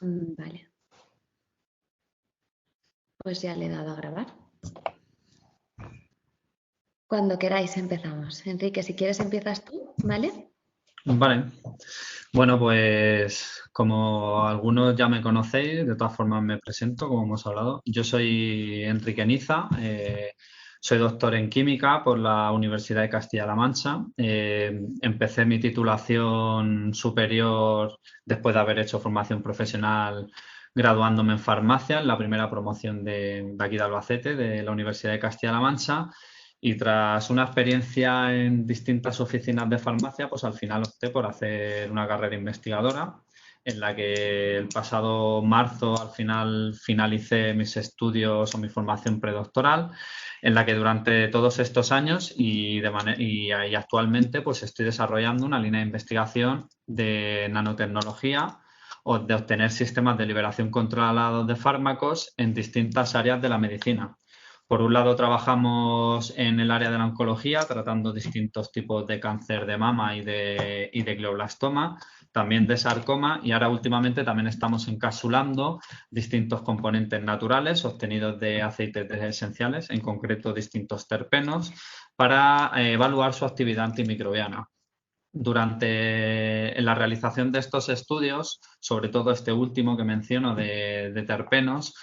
Vale. Pues ya le he dado a grabar. Cuando queráis empezamos. Enrique, si quieres empiezas tú, ¿vale? Vale. Bueno, pues como algunos ya me conocéis, de todas formas me presento, como hemos hablado. Yo soy Enrique Niza, soy doctor en química por la Universidad de Castilla-La Mancha. Empecé mi titulación superior después de haber hecho formación profesional graduándome en farmacia, en la primera promoción de aquí de Albacete, de la Universidad de Castilla-La Mancha. Y tras una experiencia en distintas oficinas de farmacia, pues al final opté por hacer una carrera investigadora en la que el pasado marzo al final finalicé mis estudios o mi formación predoctoral, en la que durante todos estos años y actualmente pues estoy desarrollando una línea de investigación de nanotecnología o de obtener sistemas de liberación controlados de fármacos en distintas áreas de la medicina. Por un lado, trabajamos en el área de la oncología, tratando distintos tipos de cáncer de mama y de glioblastoma, también de sarcoma, y ahora últimamente también estamos encapsulando distintos componentes naturales obtenidos de aceites esenciales, en concreto distintos terpenos, para evaluar su actividad antimicrobiana. Durante la realización de estos estudios, sobre todo este último que menciono de terpenos,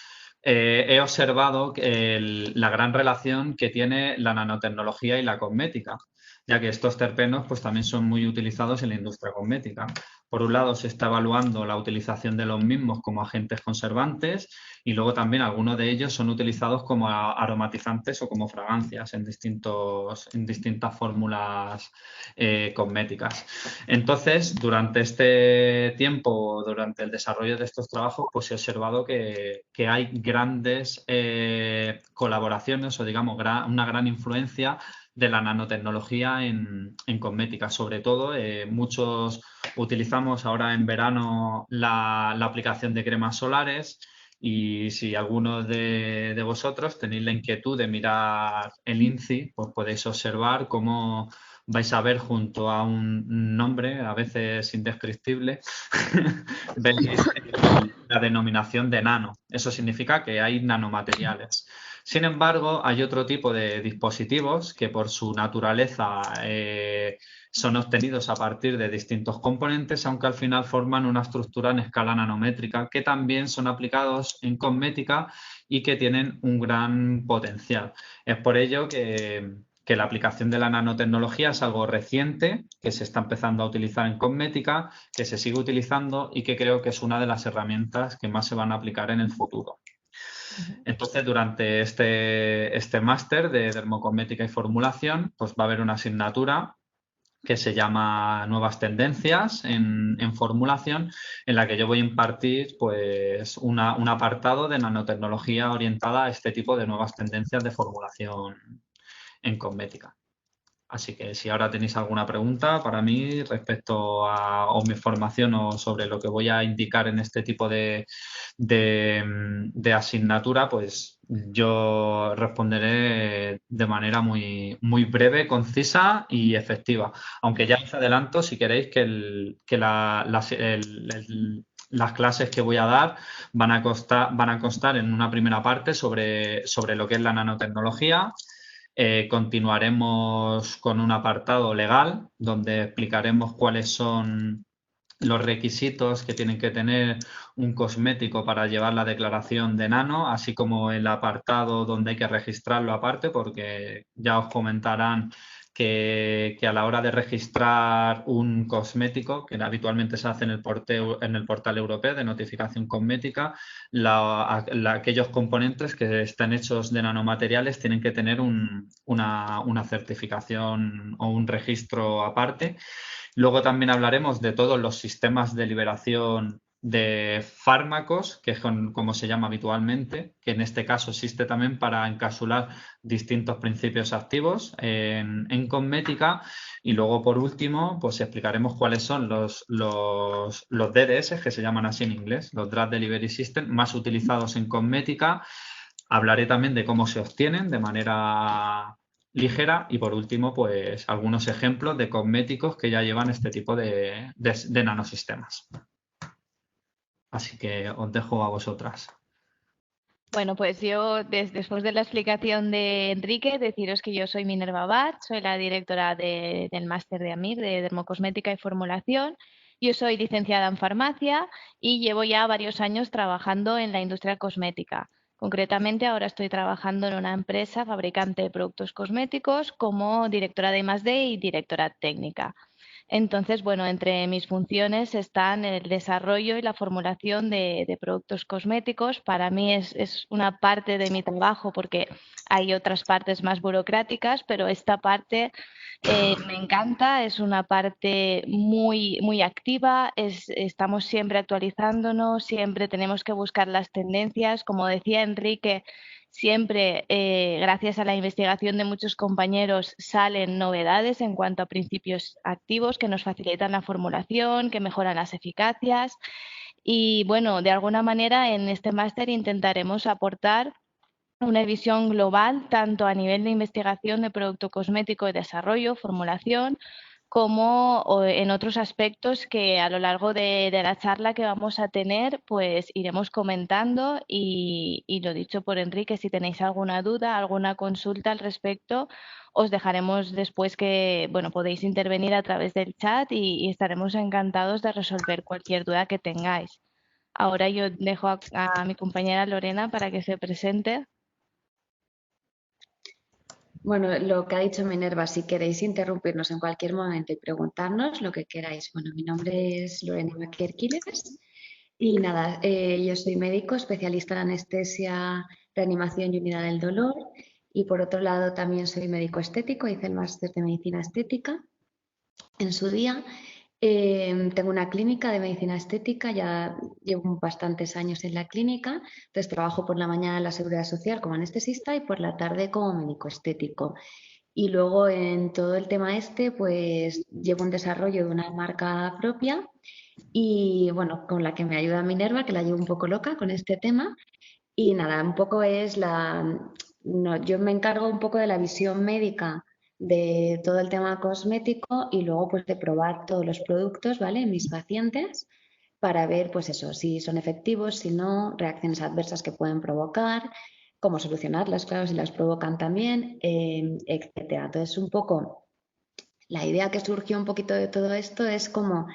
he observado la gran relación que tiene la nanotecnología y la cosmética, ya que estos terpenos pues, también son muy utilizados en la industria cosmética. Por un lado, se está evaluando la utilización de los mismos como agentes conservantes y luego también algunos de ellos son utilizados como aromatizantes o como fragancias en distintas fórmulas cosméticas. Entonces, durante este tiempo, durante el desarrollo de estos trabajos, pues he observado que hay grandes colaboraciones o, digamos, una gran influencia de la nanotecnología en cosmética. Sobre todo, muchos utilizamos ahora en verano la aplicación de cremas solares. Y si algunos de vosotros tenéis la inquietud de mirar el INCI, pues podéis observar cómo vais a ver junto a un nombre, a veces indescriptible, veis la denominación de nano. Eso significa que hay nanomateriales. Sin embargo, hay otro tipo de dispositivos que por su naturaleza son obtenidos a partir de distintos componentes, aunque al final forman una estructura en escala nanométrica, que también son aplicados en cosmética y que tienen un gran potencial. Es por ello que la aplicación de la nanotecnología es algo reciente, que se está empezando a utilizar en cosmética, que se sigue utilizando y que creo que es una de las herramientas que más se van a aplicar en el futuro. Entonces, durante este máster de dermocosmética y formulación, pues va a haber una asignatura que se llama Nuevas Tendencias en formulación, en la que yo voy a impartir pues, un apartado de nanotecnología orientada a este tipo de nuevas tendencias de formulación en cosmética. Así que si ahora tenéis alguna pregunta para mí respecto a o mi formación o sobre lo que voy a indicar en este tipo de asignatura, pues yo responderé de manera muy breve, concisa y efectiva. Aunque ya os adelanto, si queréis, que las clases que voy a dar van a constar en una primera parte sobre lo que es la nanotecnología. Continuaremos con un apartado legal donde explicaremos cuáles son los requisitos que tienen que tener un cosmético para llevar la declaración de nano, así como el apartado donde hay que registrarlo aparte, porque ya os comentarán que a la hora de registrar un cosmético, que habitualmente se hace en el portal europeo de notificación cosmética, aquellos componentes que están hechos de nanomateriales tienen que tener una certificación o un registro aparte. Luego también hablaremos de todos los sistemas de liberación de fármacos, que es como se llama habitualmente, que en este caso existe también para encapsular distintos principios activos en cosmética. Y luego, por último, pues explicaremos cuáles son los DDS, que se llaman así en inglés, los Drug Delivery System, más utilizados en cosmética. Hablaré también de cómo se obtienen de manera ligera y por último pues algunos ejemplos de cosméticos que ya llevan este tipo de nanosistemas. Así que os dejo a vosotras. Bueno, pues yo, después de la explicación de Enrique, deciros que yo soy Minerva Abad, soy la directora del máster de AMIR, de Dermocosmética y Formulación. Yo soy licenciada en farmacia y llevo ya varios años trabajando en la industria cosmética. Concretamente, ahora estoy trabajando en una empresa fabricante de productos cosméticos como directora de I+D y directora técnica. Entonces, bueno, entre mis funciones están el desarrollo y la formulación de productos cosméticos. Para mí es una parte de mi trabajo porque hay otras partes más burocráticas, pero esta parte me encanta, es una parte muy activa, estamos siempre actualizándonos, siempre tenemos que buscar las tendencias. Como decía Enrique, siempre, gracias a la investigación de muchos compañeros, salen novedades en cuanto a principios activos que nos facilitan la formulación, que mejoran las eficacias. Y bueno, de alguna manera en este máster intentaremos aportar una visión global, tanto a nivel de investigación de producto cosmético y desarrollo, formulación, como en otros aspectos que a lo largo de la charla que vamos a tener, pues iremos comentando y lo dicho por Enrique, si tenéis alguna duda, alguna consulta al respecto, os dejaremos después que, bueno, podéis intervenir a través del chat y estaremos encantados de resolver cualquier duda que tengáis. Ahora yo dejo a mi compañera Lorena para que se presente. Bueno, lo que ha dicho Minerva, si queréis interrumpirnos en cualquier momento y preguntarnos lo que queráis. Bueno, mi nombre es Lorena Maquer-Quiles y nada, yo soy médico especialista en anestesia, reanimación y unidad del dolor. Y por otro lado también soy médico estético, hice el máster de medicina estética en su día. Tengo una clínica de medicina estética, ya llevo bastantes años en la clínica, entonces trabajo por la mañana en la Seguridad Social como anestesista y por la tarde como médico estético. Y luego en todo el tema este, pues llevo un desarrollo de una marca propia y bueno, con la que me ayuda Minerva, que la llevo un poco loca con este tema. Y nada, un poco es no, yo me encargo un poco de la visión médica de todo el tema cosmético y luego pues de probar todos los productos, ¿vale? En mis pacientes para ver pues eso, si son efectivos, si no, reacciones adversas que pueden provocar, cómo solucionarlas, claro, si las provocan también, etcétera. Entonces, un poco la idea que surgió un poquito de todo esto es como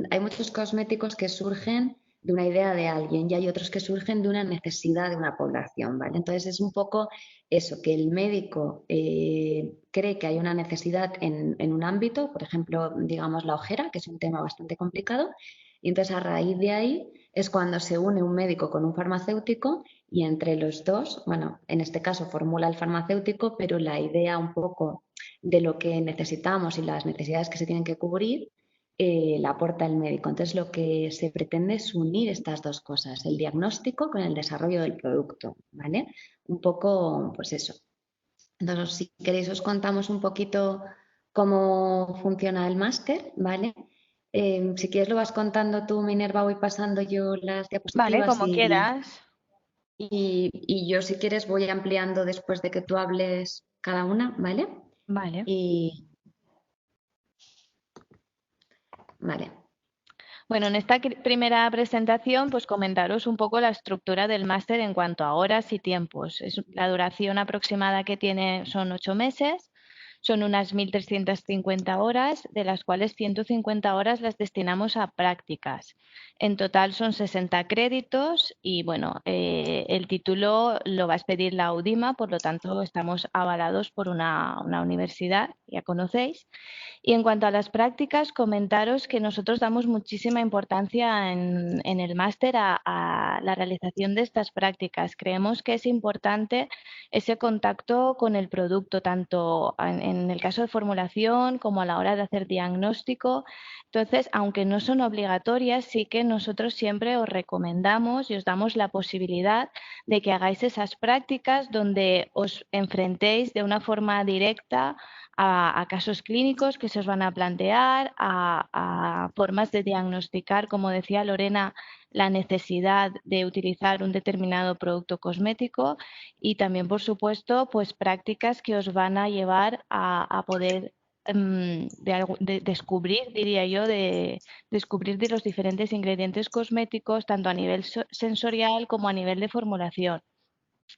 hay muchos cosméticos que surgen de una idea de alguien y hay otros que surgen de una necesidad de una población, ¿vale? Entonces es un poco eso, que el médico cree que hay una necesidad en un ámbito, por ejemplo, digamos la ojera, que es un tema bastante complicado, y entonces a raíz de ahí es cuando se une un médico con un farmacéutico y entre los dos, bueno, en este caso formula el farmacéutico, pero la idea un poco de lo que necesitamos y las necesidades que se tienen que cubrir, la aporta el médico. Entonces, lo que se pretende es unir estas dos cosas, el diagnóstico con el desarrollo del producto, ¿vale? Un poco, pues eso. Entonces, si queréis, os contamos un poquito cómo funciona el máster, ¿vale? Si quieres, lo vas contando tú, Minerva, voy pasando yo las Vale, diapositivas como quieras. y yo, si quieres, voy ampliando después de que tú hables cada una, ¿vale? Vale. Y vale. Bueno, en esta primera presentación, pues comentaros un poco la estructura del máster en cuanto a horas y tiempos. La duración aproximada que tiene son 8 meses, son unas 1.350 horas, de las cuales 150 horas las destinamos a prácticas. En total son 60 créditos y, bueno, el título lo va a expedir la UDIMA, por lo tanto estamos avalados por una universidad, ya conocéis. Y en cuanto a las prácticas, comentaros que nosotros damos muchísima importancia en el máster a la realización de estas prácticas. Creemos que es importante ese contacto con el producto, tanto en el caso de formulación como a la hora de hacer diagnóstico. Entonces, aunque no son obligatorias, sí que nosotros siempre os recomendamos y os damos la posibilidad de que hagáis esas prácticas donde os enfrentéis de una forma directa a casos clínicos que se os van a plantear, a formas de diagnosticar, como decía Lorena, la necesidad de utilizar un determinado producto cosmético y también, por supuesto, pues prácticas que os van a llevar a poder de descubrir, diría yo, de descubrir de los diferentes ingredientes cosméticos, tanto a nivel sensorial como a nivel de formulación.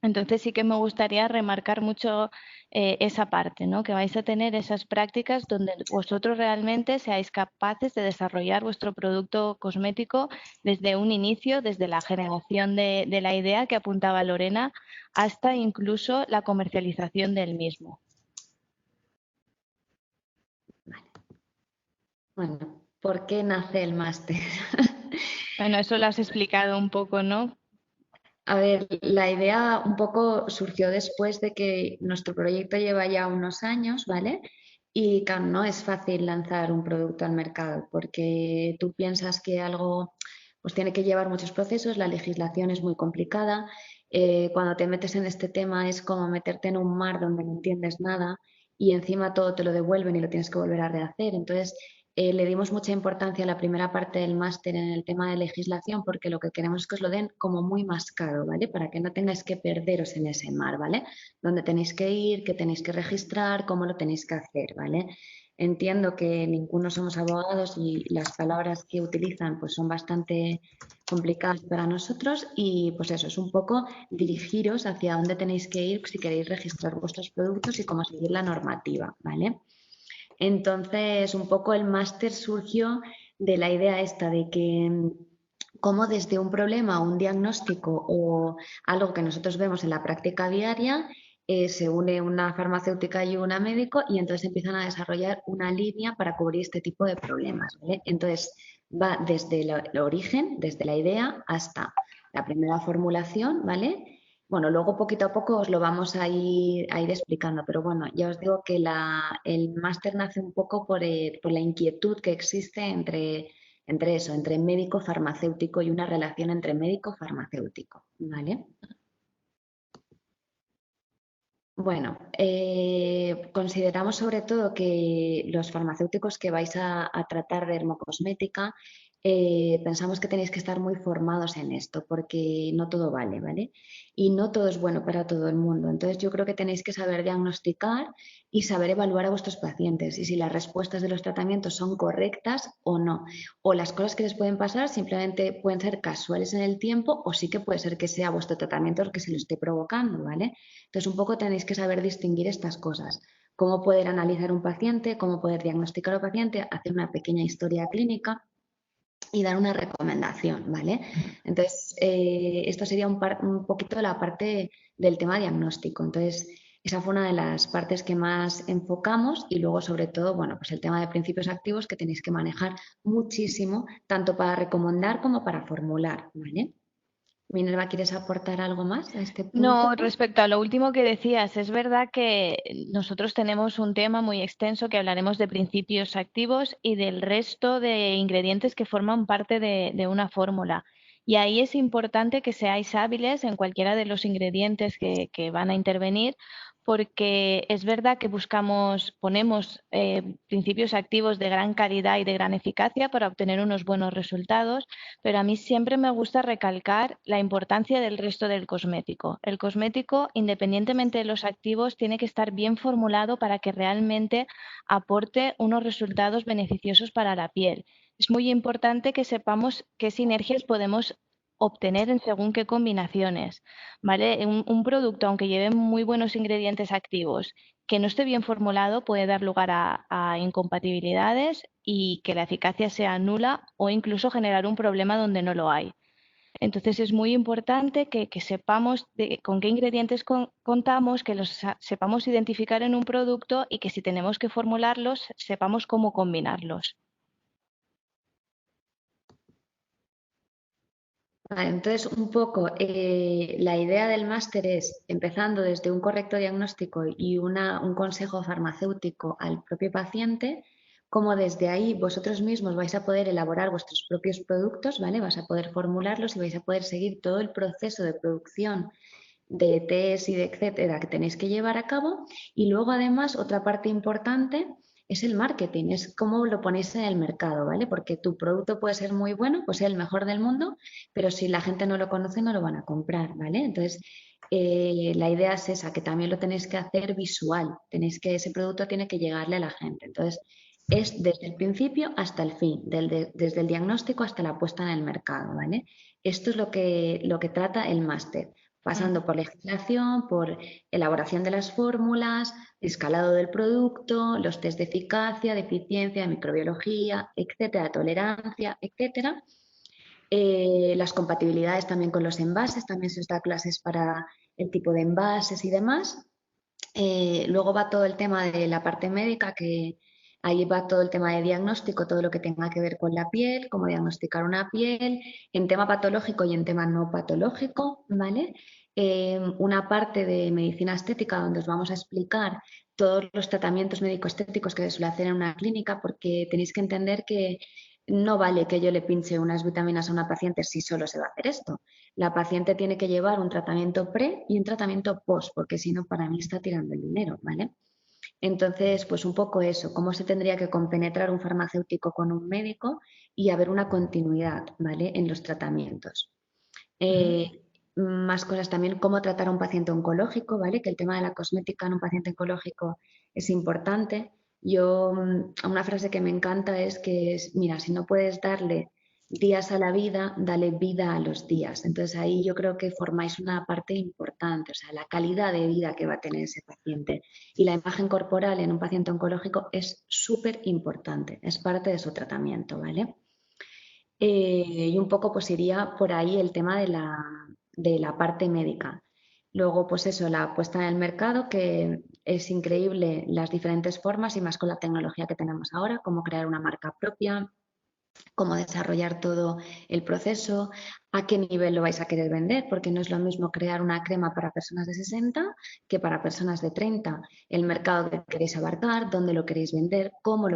Entonces sí que me gustaría remarcar mucho esa parte, ¿no? Que vais a tener esas prácticas donde vosotros realmente seáis capaces de desarrollar vuestro producto cosmético desde un inicio, desde la generación de la idea que apuntaba Lorena, hasta incluso la comercialización del mismo. Bueno, ¿por qué nace el máster? Bueno, eso lo has explicado un poco, ¿no? A ver, la idea un poco surgió después de que nuestro proyecto lleva ya unos años, ¿vale? Y claro, no es fácil lanzar un producto al mercado porque tú piensas que algo pues tiene que llevar muchos procesos, la legislación es muy complicada, cuando te metes en este tema es como meterte en un mar donde no entiendes nada y encima todo te lo devuelven y lo tienes que volver a rehacer. Entonces, le dimos mucha importancia a la primera parte del máster en el tema de legislación porque lo que queremos es que os lo den como muy mascado, ¿vale? Para que no tengáis que perderos en ese mar, ¿vale? Dónde tenéis que ir, qué tenéis que registrar, cómo lo tenéis que hacer, ¿vale? Entiendo que ninguno somos abogados y las palabras que utilizan pues son bastante complicadas para nosotros y pues eso, es un poco dirigiros hacia dónde tenéis que ir si queréis registrar vuestros productos y cómo seguir la normativa, ¿vale? Entonces, un poco el máster surgió de la idea esta de que cómo desde un problema o un diagnóstico o algo que nosotros vemos en la práctica diaria, se une una farmacéutica y una médico y entonces empiezan a desarrollar una línea para cubrir este tipo de problemas, ¿vale? Entonces, va desde el origen, desde la idea, hasta la primera formulación, ¿vale? Bueno, luego poquito a poco os lo vamos a ir explicando, pero bueno, ya os digo que el máster nace un poco por la inquietud que existe entre eso, entre médico farmacéutico y una relación entre médico farmacéutico, ¿vale? Bueno, consideramos sobre todo que los farmacéuticos que vais a tratar dermocosmética, pensamos que tenéis que estar muy formados en esto, porque no todo vale, ¿vale? Y no todo es bueno para todo el mundo. Entonces yo creo que tenéis que saber diagnosticar y saber evaluar a vuestros pacientes y si las respuestas de los tratamientos son correctas o no. O las cosas que les pueden pasar simplemente pueden ser casuales en el tiempo o sí que puede ser que sea vuestro tratamiento el que se lo esté provocando, ¿vale? Entonces, un poco tenéis que saber distinguir estas cosas. Cómo poder analizar un paciente, cómo poder diagnosticar al paciente, hacer una pequeña historia clínica y dar una recomendación, ¿vale? Entonces, esto sería un poquito la parte del tema diagnóstico. Entonces, esa fue una de las partes que más enfocamos y luego, sobre todo, bueno, pues el tema de principios activos que tenéis que manejar muchísimo, tanto para recomendar como para formular, ¿vale? Minerva, ¿quieres aportar algo más a este punto? No, respecto a lo último que decías, es verdad que nosotros tenemos un tema muy extenso que hablaremos de principios activos y del resto de ingredientes que forman parte de una fórmula. Y ahí es importante que seáis hábiles en cualquiera de los ingredientes que van a intervenir, porque es verdad que ponemos principios activos de gran calidad y de gran eficacia para obtener unos buenos resultados, pero a mí siempre me gusta recalcar la importancia del resto del cosmético. El cosmético, independientemente de los activos, tiene que estar bien formulado para que realmente aporte unos resultados beneficiosos para la piel. Es muy importante que sepamos qué sinergias podemos obtener en según qué combinaciones, ¿vale? Un producto, aunque lleve muy buenos ingredientes activos, que no esté bien formulado puede dar lugar a incompatibilidades y que la eficacia sea nula o incluso generar un problema donde no lo hay. Entonces es muy importante que sepamos con qué ingredientes contamos, que los sepamos identificar en un producto y que si tenemos que formularlos, sepamos cómo combinarlos. Vale, entonces, un poco la idea del máster es, empezando desde un correcto diagnóstico y un consejo farmacéutico al propio paciente, como desde ahí vosotros mismos vais a poder elaborar vuestros propios productos, ¿vale? Vais a poder formularlos y vais a poder seguir todo el proceso de producción de test y de etcétera que tenéis que llevar a cabo. Y luego, además, otra parte importante es el marketing, es cómo lo ponéis en el mercado, ¿vale? Porque tu producto puede ser muy bueno, puede ser el mejor del mundo, pero si la gente no lo conoce, no lo van a comprar, ¿vale? Entonces, la idea es esa, que también lo tenéis que hacer visual, ese producto tiene que llegarle a la gente. Entonces, es desde el principio hasta el fin, desde el diagnóstico hasta la puesta en el mercado, ¿vale? Esto es lo que trata el máster, pasando por legislación, por elaboración de las fórmulas, escalado del producto, los test de eficacia, de eficiencia, de microbiología, etcétera, tolerancia, etcétera. Las compatibilidades también con los envases, también se os da clases para el tipo de envases y demás. Luego va todo el tema de la parte médica, que ahí va todo el tema de diagnóstico, todo lo que tenga que ver con la piel, cómo diagnosticar una piel, en tema patológico y en tema no patológico, ¿vale? Una parte de medicina estética donde os vamos a explicar todos los tratamientos médico-estéticos que se suele hacer en una clínica, porque tenéis que entender que no vale que yo le pinche unas vitaminas a una paciente si solo se va a hacer esto. La paciente tiene que llevar un tratamiento pre y un tratamiento post, porque si no, para mí está tirando el dinero, ¿vale? Entonces, pues un poco eso, cómo se tendría que compenetrar un farmacéutico con un médico y haber una continuidad, ¿vale? En los tratamientos. Más cosas también, cómo tratar a un paciente oncológico, ¿vale? Que el tema de la cosmética en un paciente oncológico es importante. Una frase que me encanta es que, mira, si no puedes darle días a la vida, dale vida a los días. Entonces ahí yo creo que formáis una parte importante, o sea, la calidad de vida que va a tener ese paciente. Y la imagen corporal en un paciente oncológico es súper importante, es parte de su tratamiento, ¿vale? Y un poco pues iría por ahí el tema de la parte médica. Luego, pues eso, la puesta en el mercado, que es increíble las diferentes formas y más con la tecnología que tenemos ahora, cómo crear una marca propia, cómo desarrollar todo el proceso, a qué nivel lo vais a querer vender, porque no es lo mismo crear una crema para personas de 60 que para personas de 30. El mercado que queréis abarcar, dónde lo queréis vender, cómo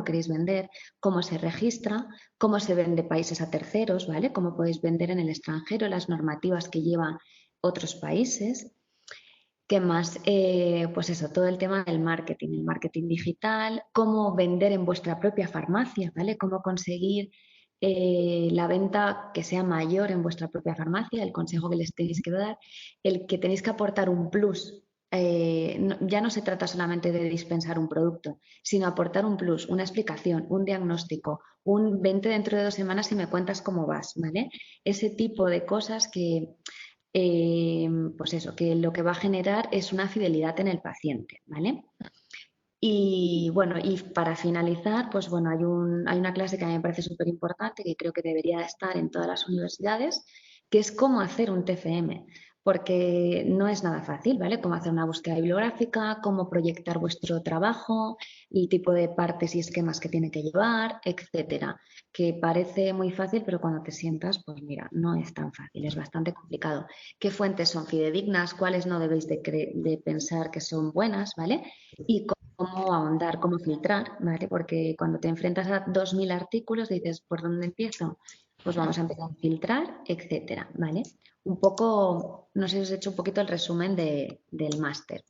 se registra, cómo se vende países a terceros, ¿vale? Cómo podéis vender en el extranjero, las normativas que llevan otros países. ¿Qué más? Pues eso, todo el tema del marketing, el marketing digital, cómo vender en vuestra propia farmacia, ¿vale? Cómo conseguir la venta que sea mayor en vuestra propia farmacia, el consejo que les tenéis que dar, el que tenéis que aportar un plus. Ya no se trata solamente de dispensar un producto, sino aportar un plus, una explicación, un diagnóstico, un vente dentro de 2 semanas y me cuentas cómo vas, ¿vale? Ese tipo de cosas que pues eso, que lo que va a generar es una fidelidad en el paciente, ¿vale? Y bueno, y para finalizar, pues bueno, hay una clase que a mí me parece súper importante, que creo que debería estar en todas las universidades, que es cómo hacer un TFM, porque no es nada fácil, ¿vale? Cómo hacer una búsqueda bibliográfica, cómo proyectar vuestro trabajo, el tipo de partes y esquemas que tiene que llevar, etcétera. Que parece muy fácil, pero cuando te sientas, pues mira, no es tan fácil, es bastante complicado. ¿Qué fuentes son fidedignas? ¿Cuáles no debéis de pensar que son buenas, ¿vale? Y cómo ahondar, cómo filtrar, ¿vale? Porque cuando te enfrentas a 2000 artículos dices, ¿por dónde empiezo? Pues vamos a empezar a filtrar, etcétera, ¿vale? Un poco, no sé si os he hecho un poquito el resumen del máster.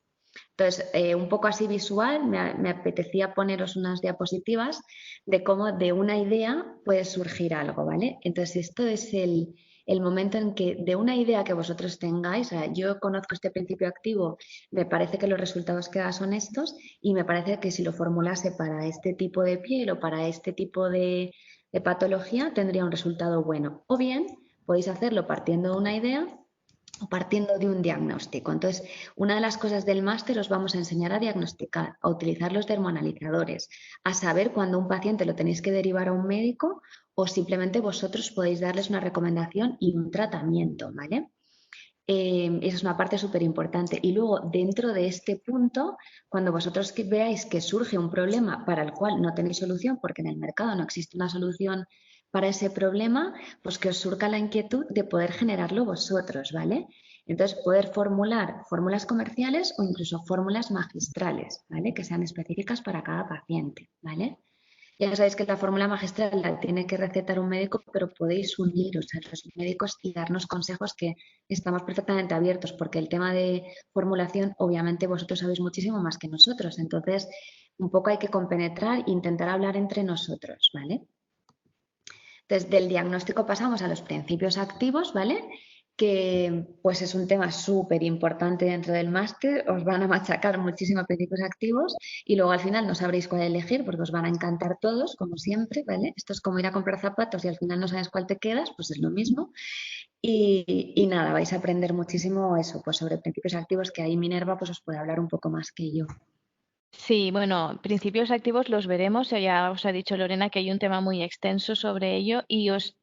Entonces, un poco así visual, me apetecía poneros unas diapositivas de cómo de una idea puede surgir algo, ¿vale? Entonces, esto es el momento en que de una idea que vosotros tengáis, o sea, yo conozco este principio activo, me parece que los resultados que da son estos y me parece que si lo formulase para este tipo de piel o para este tipo de patología, tendría un resultado bueno. O bien, podéis hacerlo partiendo de una idea o partiendo de un diagnóstico. Entonces, una de las cosas del máster os vamos a enseñar a diagnosticar, a utilizar los dermoanalizadores, a saber cuándo un paciente lo tenéis que derivar a un médico o simplemente vosotros podéis darles una recomendación y un tratamiento, ¿vale? Esa es una parte súper importante. Y luego, dentro de este punto, cuando vosotros veáis que surge un problema para el cual no tenéis solución, porque en el mercado no existe una solución para ese problema, pues que os surja la inquietud de poder generarlo vosotros, ¿vale? Entonces, poder formular fórmulas comerciales o incluso fórmulas magistrales, ¿vale? Que sean específicas para cada paciente, ¿vale? Ya sabéis que la fórmula magistral la tiene que recetar un médico, pero podéis uniros a los médicos y darnos consejos, que estamos perfectamente abiertos, porque el tema de formulación, obviamente vosotros sabéis muchísimo más que nosotros, entonces un poco hay que compenetrar e intentar hablar entre nosotros, ¿vale? Entonces, del diagnóstico pasamos a los principios activos, ¿vale? que pues es un tema súper importante dentro del máster, os van a machacar muchísimo principios activos y luego al final no sabréis cuál elegir porque os van a encantar todos, como siempre, ¿vale? Esto es como ir a comprar zapatos y al final no sabes cuál te quedas, pues es lo mismo. Y nada, vais a aprender muchísimo eso, pues sobre principios activos, que ahí Minerva pues os puede hablar un poco más que yo. Sí, bueno, principios activos los veremos. Ya os ha dicho Lorena que hay un tema muy extenso sobre ello y os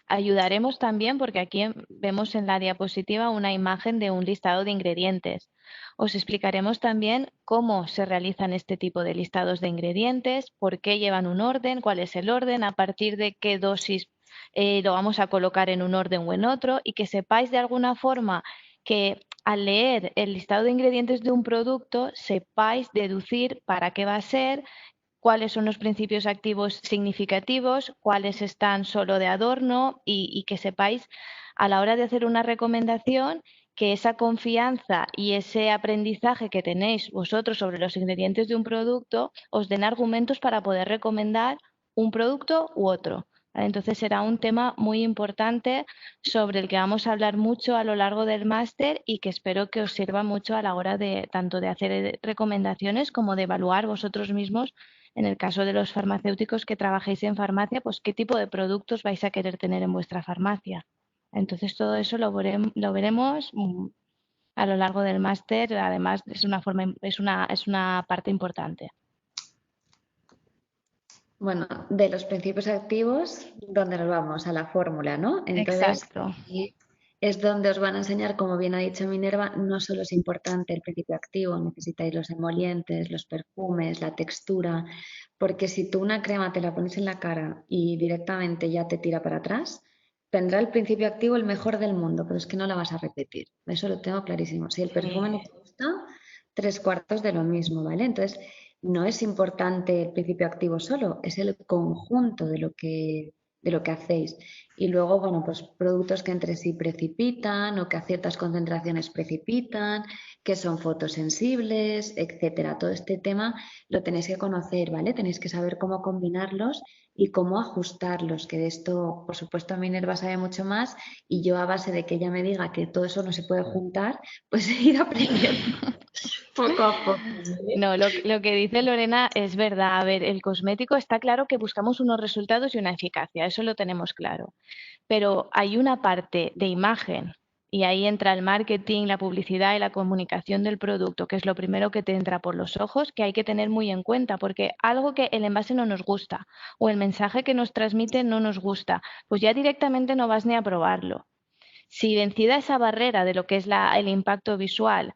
ayudaremos también porque aquí vemos en la diapositiva una imagen de un listado de ingredientes. Os explicaremos también cómo se realizan este tipo de listados de ingredientes, por qué llevan un orden, cuál es el orden, a partir de qué dosis lo vamos a colocar en un orden o en otro y que sepáis de alguna forma que al leer el listado de ingredientes de un producto sepáis deducir para qué va a ser, cuáles son los principios activos significativos, cuáles están solo de adorno y que sepáis a la hora de hacer una recomendación que esa confianza y ese aprendizaje que tenéis vosotros sobre los ingredientes de un producto os den argumentos para poder recomendar un producto u otro. ¿Vale? Entonces será un tema muy importante sobre el que vamos a hablar mucho a lo largo del máster y que espero que os sirva mucho a la hora de tanto de hacer recomendaciones como de evaluar vosotros mismos, en el caso de los farmacéuticos que trabajéis en farmacia, pues qué tipo de productos vais a querer tener en vuestra farmacia. Entonces todo eso lo veremos a lo largo del máster. Además es una parte importante. Bueno, de los principios activos, ¿dónde nos vamos? A la fórmula, ¿no? Entonces, Exacto. aquí es donde os van a enseñar, como bien ha dicho Minerva, no solo es importante el principio activo, necesitáis los emolientes, los perfumes, la textura, porque si tú una crema te la pones en la cara y directamente ya te tira para atrás, tendrá el principio activo el mejor del mundo, pero es que no la vas a repetir. Eso lo tengo clarísimo. Si el perfume no te gusta, tres cuartos de lo mismo, ¿vale? Entonces, no es importante el principio activo solo, es el conjunto de lo que hacéis. Y luego, bueno, pues productos que entre sí precipitan o que a ciertas concentraciones precipitan, que son fotosensibles, etcétera. Todo este tema lo tenéis que conocer, ¿vale? Tenéis que saber cómo combinarlos y cómo ajustarlos, que de esto, por supuesto, Minerva sabe mucho más y yo a base de que ella me diga que todo eso no se puede juntar, pues ir aprendiendo poco a poco. ¿Vale? No, lo que dice Lorena es verdad. A ver, el cosmético está claro que buscamos unos resultados y una eficacia, eso lo tenemos claro. Pero hay una parte de imagen y ahí entra el marketing, la publicidad y la comunicación del producto, que es lo primero que te entra por los ojos, que hay que tener muy en cuenta, porque algo que el envase no nos gusta o el mensaje que nos transmite no nos gusta, pues ya directamente no vas ni a probarlo. Si vencida esa barrera de lo que es el impacto visual,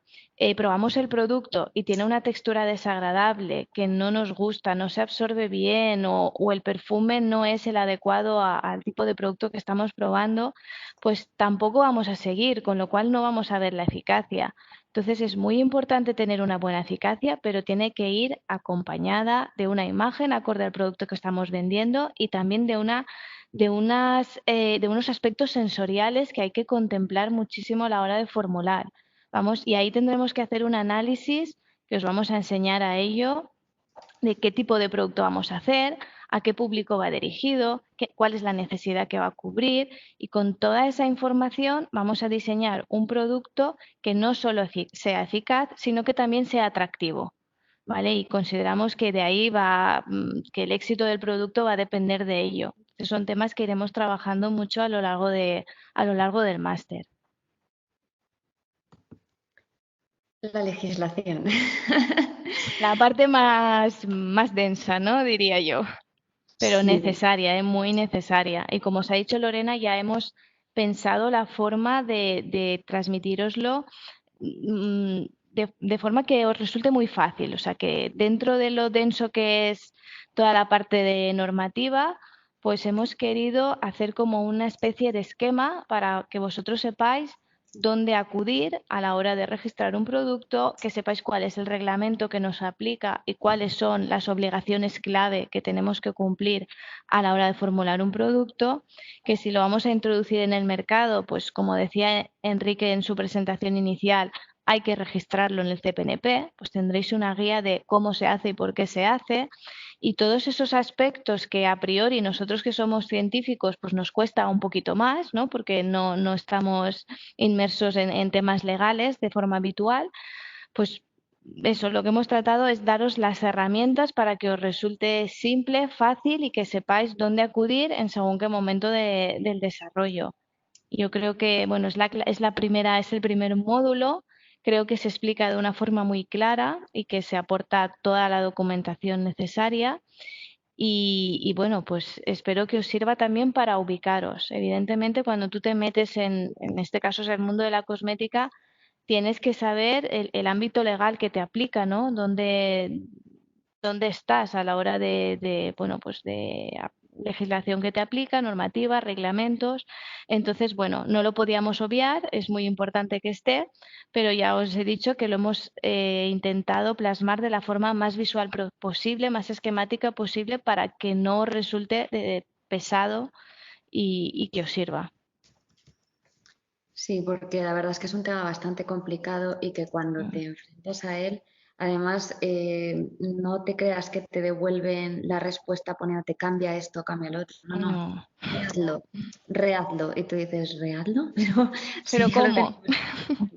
probamos el producto y tiene una textura desagradable, que no nos gusta, no se absorbe bien o el perfume no es el adecuado al tipo de producto que estamos probando, pues tampoco vamos a seguir, con lo cual no vamos a ver la eficacia. Entonces es muy importante tener una buena eficacia, pero tiene que ir acompañada de una imagen acorde al producto que estamos vendiendo y también de unos aspectos sensoriales que hay que contemplar muchísimo a la hora de formular. Vamos, y ahí tendremos que hacer un análisis que os vamos a enseñar a ello, de qué tipo de producto vamos a hacer, a qué público va dirigido, cuál es la necesidad que va a cubrir y con toda esa información vamos a diseñar un producto que no solo sea eficaz, sino que también sea atractivo. ¿Vale? Y consideramos que de ahí que el éxito del producto va a depender de ello. Son temas que iremos trabajando mucho a lo largo del máster. La legislación. La parte más densa, ¿no? Diría yo, pero Sí, necesaria, muy necesaria. Y como os ha dicho Lorena, ya hemos pensado la forma de transmitíroslo de forma que os resulte muy fácil. O sea, que dentro de lo denso que es toda la parte de normativa, pues hemos querido hacer como una especie de esquema para que vosotros sepáis dónde acudir a la hora de registrar un producto, que sepáis cuál es el reglamento que nos aplica y cuáles son las obligaciones clave que tenemos que cumplir a la hora de formular un producto, que si lo vamos a introducir en el mercado, pues como decía Enrique en su presentación inicial, hay que registrarlo en el CPNP, pues tendréis una guía de cómo se hace y por qué se hace. Y todos esos aspectos que a priori nosotros que somos científicos pues nos cuesta un poquito más, ¿no? Porque no estamos inmersos en temas legales de forma habitual, pues eso, lo que hemos tratado es daros las herramientas para que os resulte simple, fácil y que sepáis dónde acudir en según qué momento del desarrollo. Yo creo que, bueno, es el primer módulo, creo que se explica de una forma muy clara y que se aporta toda la documentación necesaria. Y bueno, pues espero que os sirva también para ubicaros. Evidentemente, cuando tú te metes en este caso es el mundo de la cosmética, tienes que saber el ámbito legal que te aplica, ¿no? Dónde estás a la hora bueno, pues legislación que te aplica, normativas, reglamentos. Entonces, bueno, no lo podíamos obviar, es muy importante que esté, pero ya os he dicho que lo hemos intentado plasmar de la forma más visual posible, más esquemática posible, para que no os resulte pesado y que os sirva. Sí, porque la verdad es que es un tema bastante complicado y que cuando te enfrentas a él, además, no te creas que te devuelven la respuesta poniéndote cambia esto, cambia lo otro. No, no, No. rehazlo, rehazlo. Y tú dices, ¿rehazlo? Pero ¿Pero sí, ya lo cómo? tengo.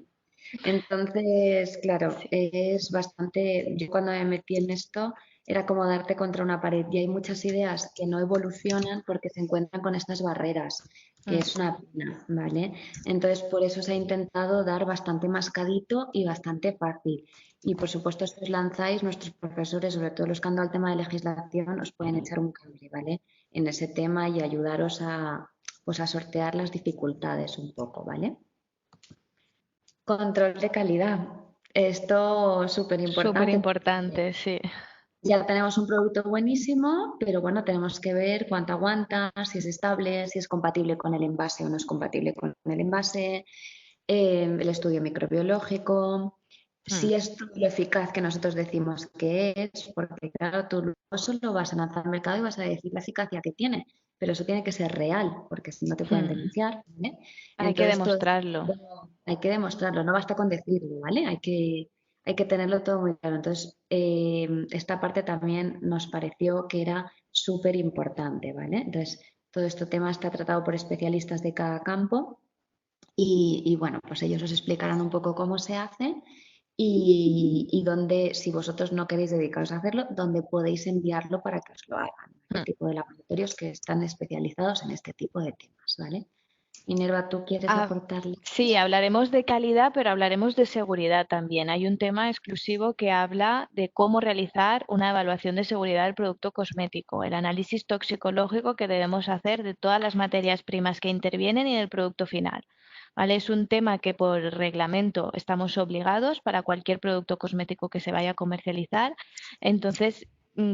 Entonces, claro, Sí. es bastante, yo cuando me metí en esto era como darte contra una pared y hay muchas ideas que no evolucionan porque se encuentran con estas barreras, que es una pena, ¿vale? Entonces, por eso se ha intentado dar bastante mascadito y bastante fácil. Y por supuesto, si os lanzáis, nuestros profesores, sobre todo los que han dado el tema de legislación, os pueden echar un cable, ¿vale? En ese tema y ayudaros a, pues, a sortear las dificultades un poco, ¿vale? Control de calidad. Esto es súper Súper importante. importante, sí. Ya tenemos un producto buenísimo, pero bueno, tenemos que ver cuánto aguanta, si es estable, si es compatible con el envase o no es compatible con el envase, el estudio microbiológico, si es todo lo eficaz que nosotros decimos que es, porque claro, tú no solo vas a lanzar al mercado y vas a decir la eficacia que tiene, pero eso tiene que ser real, porque si no te pueden denunciar, ¿vale? Hay que Entonces, demostrarlo. hay que demostrarlo, no basta con decirlo, ¿vale? Hay que tenerlo todo muy claro. Entonces, esta parte también nos pareció que era súper importante, ¿vale? Entonces, todo este tema está tratado por especialistas de cada campo y bueno, pues ellos os explicarán un poco cómo se hace y dónde, si vosotros no queréis dedicaros a hacerlo, dónde podéis enviarlo para que os lo hagan. El tipo de laboratorios que están especializados en este tipo de temas, ¿vale? Minerva, ¿tú quieres Ah, aportarle? sí, hablaremos de calidad, pero hablaremos de seguridad también. Hay un tema exclusivo que habla de cómo realizar una evaluación de seguridad del producto cosmético, el análisis toxicológico que debemos hacer de todas las materias primas que intervienen y del producto final. ¿Vale? Es un tema que por reglamento estamos obligados para cualquier producto cosmético que se vaya a comercializar. Entonces,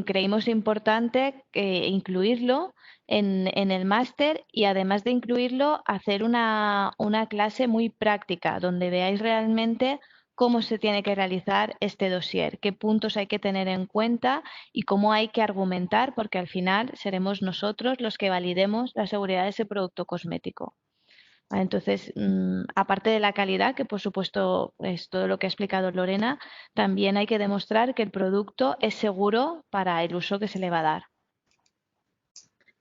creímos importante incluirlo en el máster y además de incluirlo, hacer una clase muy práctica donde veáis realmente cómo se tiene que realizar este dossier, qué puntos hay que tener en cuenta y cómo hay que argumentar, porque al final seremos nosotros los que validemos la seguridad de ese producto cosmético. Entonces, aparte de la calidad, que por supuesto es todo lo que ha explicado Lorena, también hay que demostrar que el producto es seguro para el uso que se le va a dar.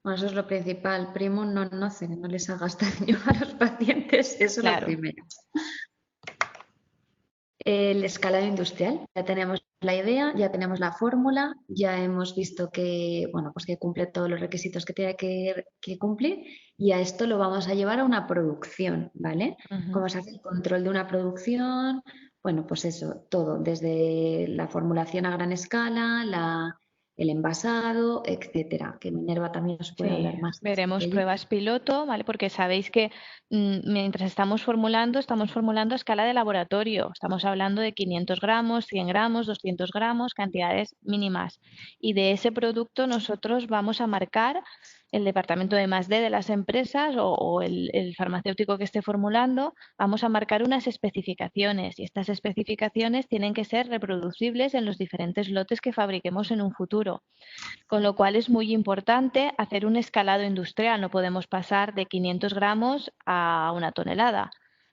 Bueno, eso es lo principal. Primo non nocere, no les hagas daño a los pacientes, eso es lo Claro. primero. El escalado industrial, ya tenemos la idea, ya tenemos la fórmula, ya hemos visto que, bueno, pues que cumple todos los requisitos que tiene que cumplir y a esto lo vamos a llevar a una producción, ¿vale? ¿Cómo se hace el control de una producción? Bueno, pues eso, todo, desde la formulación a gran escala, el envasado, etcétera, que Minerva también nos puede Sí, hablar más de veremos ello. pruebas piloto, ¿vale? Porque sabéis que mientras estamos formulando a escala de laboratorio. Estamos hablando de 500 gramos, 100 gramos, 200 gramos, cantidades mínimas. Y de ese producto nosotros vamos a marcar el departamento de +D de las empresas o el farmacéutico que esté formulando, vamos a marcar unas especificaciones y estas especificaciones tienen que ser reproducibles en los diferentes lotes que fabriquemos en un futuro. Con lo cual es muy importante hacer un escalado industrial. No podemos pasar de 500 gramos a 1 tonelada.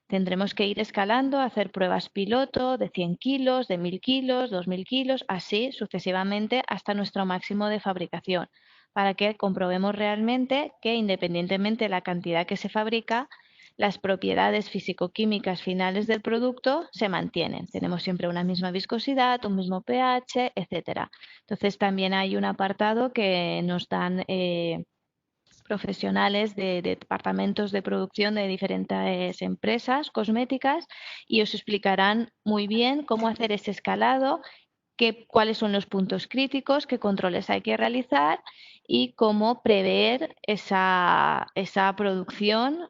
Tendremos que ir escalando, hacer pruebas piloto de 100 kilos, de 1000 kilos, 2000 kilos, así sucesivamente hasta nuestro máximo de fabricación, para que comprobemos realmente que independientemente de la cantidad que se fabrica, las propiedades físico-químicas finales del producto se mantienen. Tenemos siempre una misma viscosidad, un mismo pH, etcétera. Entonces también hay un apartado que nos dan profesionales de departamentos de producción de diferentes empresas cosméticas y os explicarán muy bien cómo hacer ese escalado, cuáles son los puntos críticos, qué controles hay que realizar y cómo prever esa producción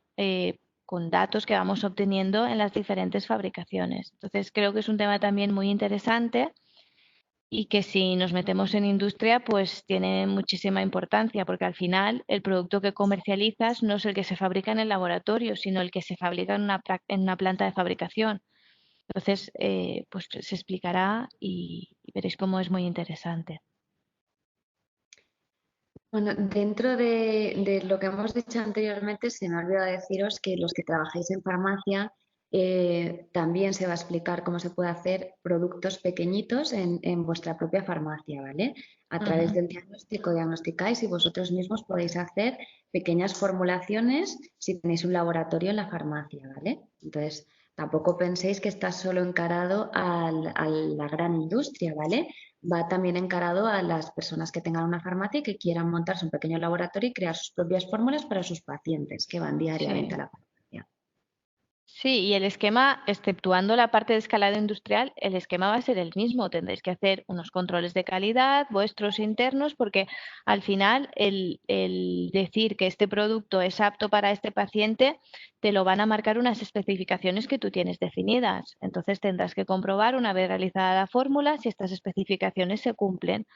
con datos que vamos obteniendo en las diferentes fabricaciones. Entonces, creo que es un tema también muy interesante y que si nos metemos en industria, pues tiene muchísima importancia, porque al final el producto que comercializas no es el que se fabrica en el laboratorio, sino el que se fabrica en una planta de fabricación. Entonces, pues se explicará y veréis cómo es muy interesante. Bueno, dentro de lo que hemos dicho anteriormente, se me ha olvidado deciros que los que trabajáis en farmacia también se va a explicar cómo se puede hacer productos pequeñitos en vuestra propia farmacia, ¿vale? A través del diagnóstico diagnosticáis y vosotros mismos podéis hacer pequeñas formulaciones si tenéis un laboratorio en la farmacia, ¿vale? Entonces, tampoco penséis que está solo encarado a la gran industria, ¿vale? Va también encarado a las personas que tengan una farmacia y que quieran montarse un pequeño laboratorio y crear sus propias fórmulas para sus pacientes que van diariamente a Sí. la farmacia. Sí, y el esquema, exceptuando la parte de escalado industrial, el esquema va a ser el mismo. Tendréis que hacer unos controles de calidad, vuestros internos, porque al final el decir que este producto es apto para este paciente, te lo van a marcar unas especificaciones que tú tienes definidas. Entonces tendrás que comprobar una vez realizada la fórmula si estas especificaciones se cumplen.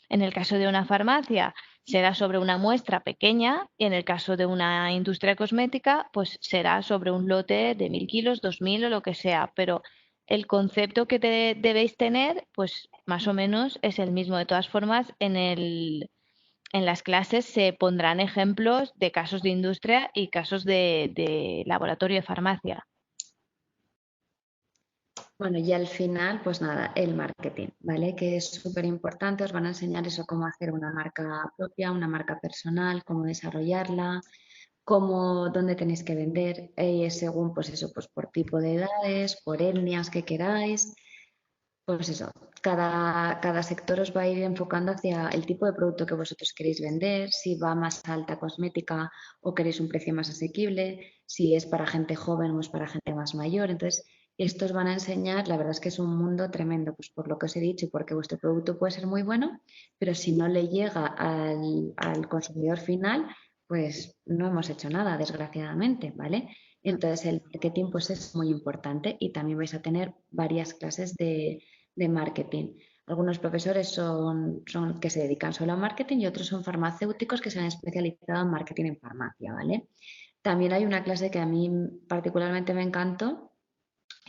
En el caso de una farmacia será sobre una muestra pequeña y en el caso de una industria cosmética pues será sobre un lote de 1000 kilos, 2000 o lo que sea, pero el concepto que debéis tener pues más o menos es el mismo. De todas formas, en las clases se pondrán ejemplos de casos de industria y casos de laboratorio de farmacia. Bueno, y al final, pues nada, el marketing, ¿vale? Que es súper importante. Os van a enseñar eso, cómo hacer una marca propia, una marca personal, cómo desarrollarla, dónde tenéis que vender, según, pues eso, pues por tipo de edades, por etnias que queráis. Pues eso, cada sector os va a ir enfocando hacia el tipo de producto que vosotros queréis vender, si va más alta cosmética o queréis un precio más asequible, si es para gente joven o es para gente más mayor. Entonces, estos van a enseñar, la verdad es que es un mundo tremendo, pues por lo que os he dicho y porque vuestro producto puede ser muy bueno, pero si no le llega al consumidor final, pues no hemos hecho nada, desgraciadamente, ¿vale? Entonces, el marketing pues es muy importante y también vais a tener varias clases de marketing. Algunos profesores son que se dedican solo a marketing y otros son farmacéuticos que se han especializado en marketing en farmacia, ¿vale? También hay una clase que a mí particularmente me encantó,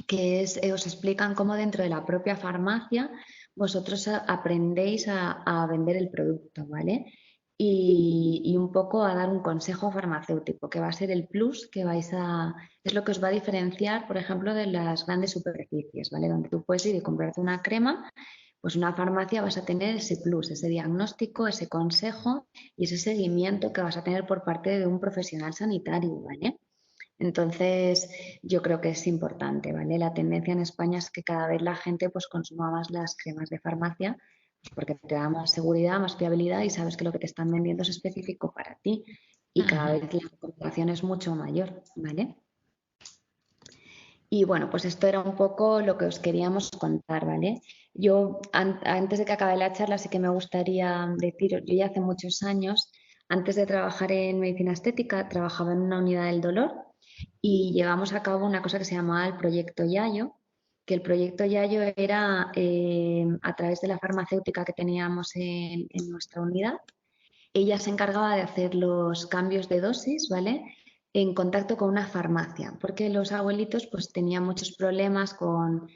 que es, os explican cómo dentro de la propia farmacia vosotros aprendéis a vender el producto, ¿vale? Y un poco a dar un consejo farmacéutico, que va a ser el plus que es lo que os va a diferenciar, por ejemplo, de las grandes superficies, ¿vale? Donde tú puedes ir y comprarte una crema, pues una farmacia vas a tener ese plus, ese diagnóstico, ese consejo y ese seguimiento que vas a tener por parte de un profesional sanitario, ¿vale? Entonces, yo creo que es importante, ¿vale? La tendencia en España es que cada vez la gente pues consuma más las cremas de farmacia, pues porque te da más seguridad, más fiabilidad y sabes que lo que te están vendiendo es específico para ti y cada vez la recomendación es mucho mayor, ¿vale? Y bueno, pues esto era un poco lo que os queríamos contar, ¿vale? Yo, antes de que acabe la charla, sí que me gustaría deciros, yo ya hace muchos años, antes de trabajar en medicina estética, trabajaba en una unidad del dolor y llevamos a cabo una cosa que se llamaba el proyecto Yayo, que el proyecto Yayo era a través de la farmacéutica que teníamos en nuestra unidad. Ella se encargaba de hacer los cambios de dosis, ¿vale? En contacto con una farmacia, porque los abuelitos pues tenían muchos problemas con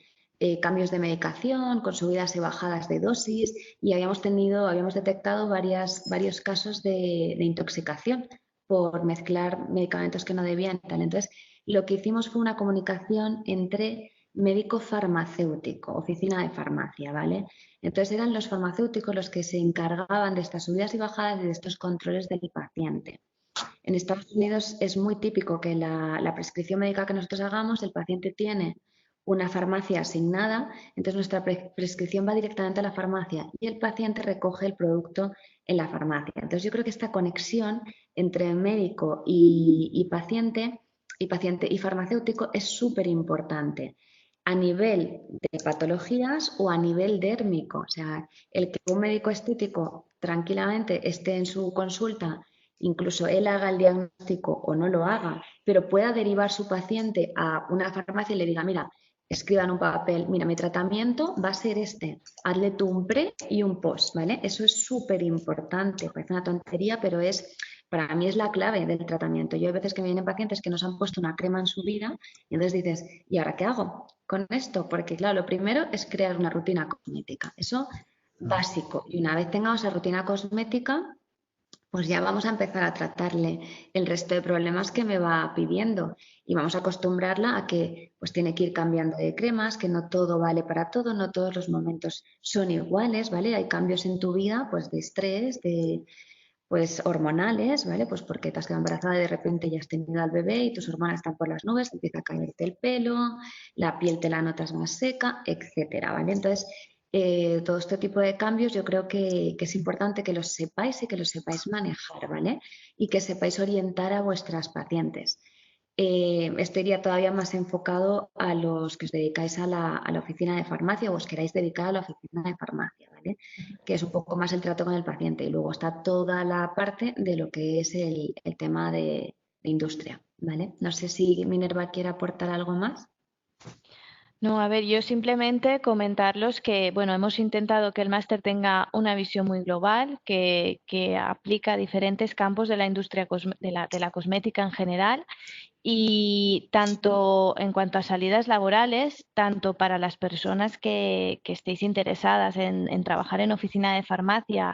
cambios de medicación, con subidas y bajadas de dosis y habíamos detectado varios casos de intoxicación por mezclar medicamentos que no debían. Tal. Entonces, lo que hicimos fue una comunicación entre médico farmacéutico, oficina de farmacia, ¿vale? Entonces eran los farmacéuticos los que se encargaban de estas subidas y bajadas y de estos controles del paciente. En Estados Unidos es muy típico que la prescripción médica que nosotros hagamos, el paciente tiene una farmacia asignada, entonces nuestra prescripción va directamente a la farmacia y el paciente recoge el producto en la farmacia. Entonces yo creo que esta conexión entre médico y paciente y farmacéutico es súper importante a nivel de patologías o a nivel dérmico. O sea, el que un médico estético tranquilamente esté en su consulta, incluso él haga el diagnóstico o no lo haga, pero pueda derivar su paciente a una farmacia y le diga, mira, escriban un papel, mira, mi tratamiento va a ser este, hazle tú un pre y un post, ¿vale? Eso es súper importante, parece una tontería, pero para mí es la clave del tratamiento. Yo hay veces que me vienen pacientes que no se han puesto una crema en su vida y entonces dices, ¿y ahora qué hago con esto? Porque claro, lo primero es crear una rutina cosmética, eso básico. Y una vez tengamos esa rutina cosmética, pues ya vamos a empezar a tratarle el resto de problemas que me va pidiendo y vamos a acostumbrarla a que pues tiene que ir cambiando de cremas, que no todo vale para todo, no todos los momentos son iguales, ¿vale? Hay cambios en tu vida, pues de estrés, de pues hormonales, ¿vale? Pues porque te has quedado embarazada y de repente ya has tenido al bebé y tus hormonas están por las nubes, te empieza a caerte el pelo, la piel te la notas más seca, etcétera, ¿vale? Entonces, todo este tipo de cambios yo creo que es importante que los sepáis y que los sepáis manejar, ¿vale? Y que sepáis orientar a vuestras pacientes. Esto iría todavía más enfocado a los que os dedicáis a la oficina de farmacia o os queráis dedicar a la oficina de farmacia, ¿vale? Que es un poco más el trato con el paciente. Y luego está toda la parte de lo que es el tema de industria, ¿vale? No sé si Minerva quiere aportar algo más. No, a ver, yo simplemente comentarlos que, bueno, hemos intentado que el máster tenga una visión muy global, que aplica diferentes campos de la industria de la cosmética en general y tanto en cuanto a salidas laborales, tanto para las personas que estéis interesadas en trabajar en oficina de farmacia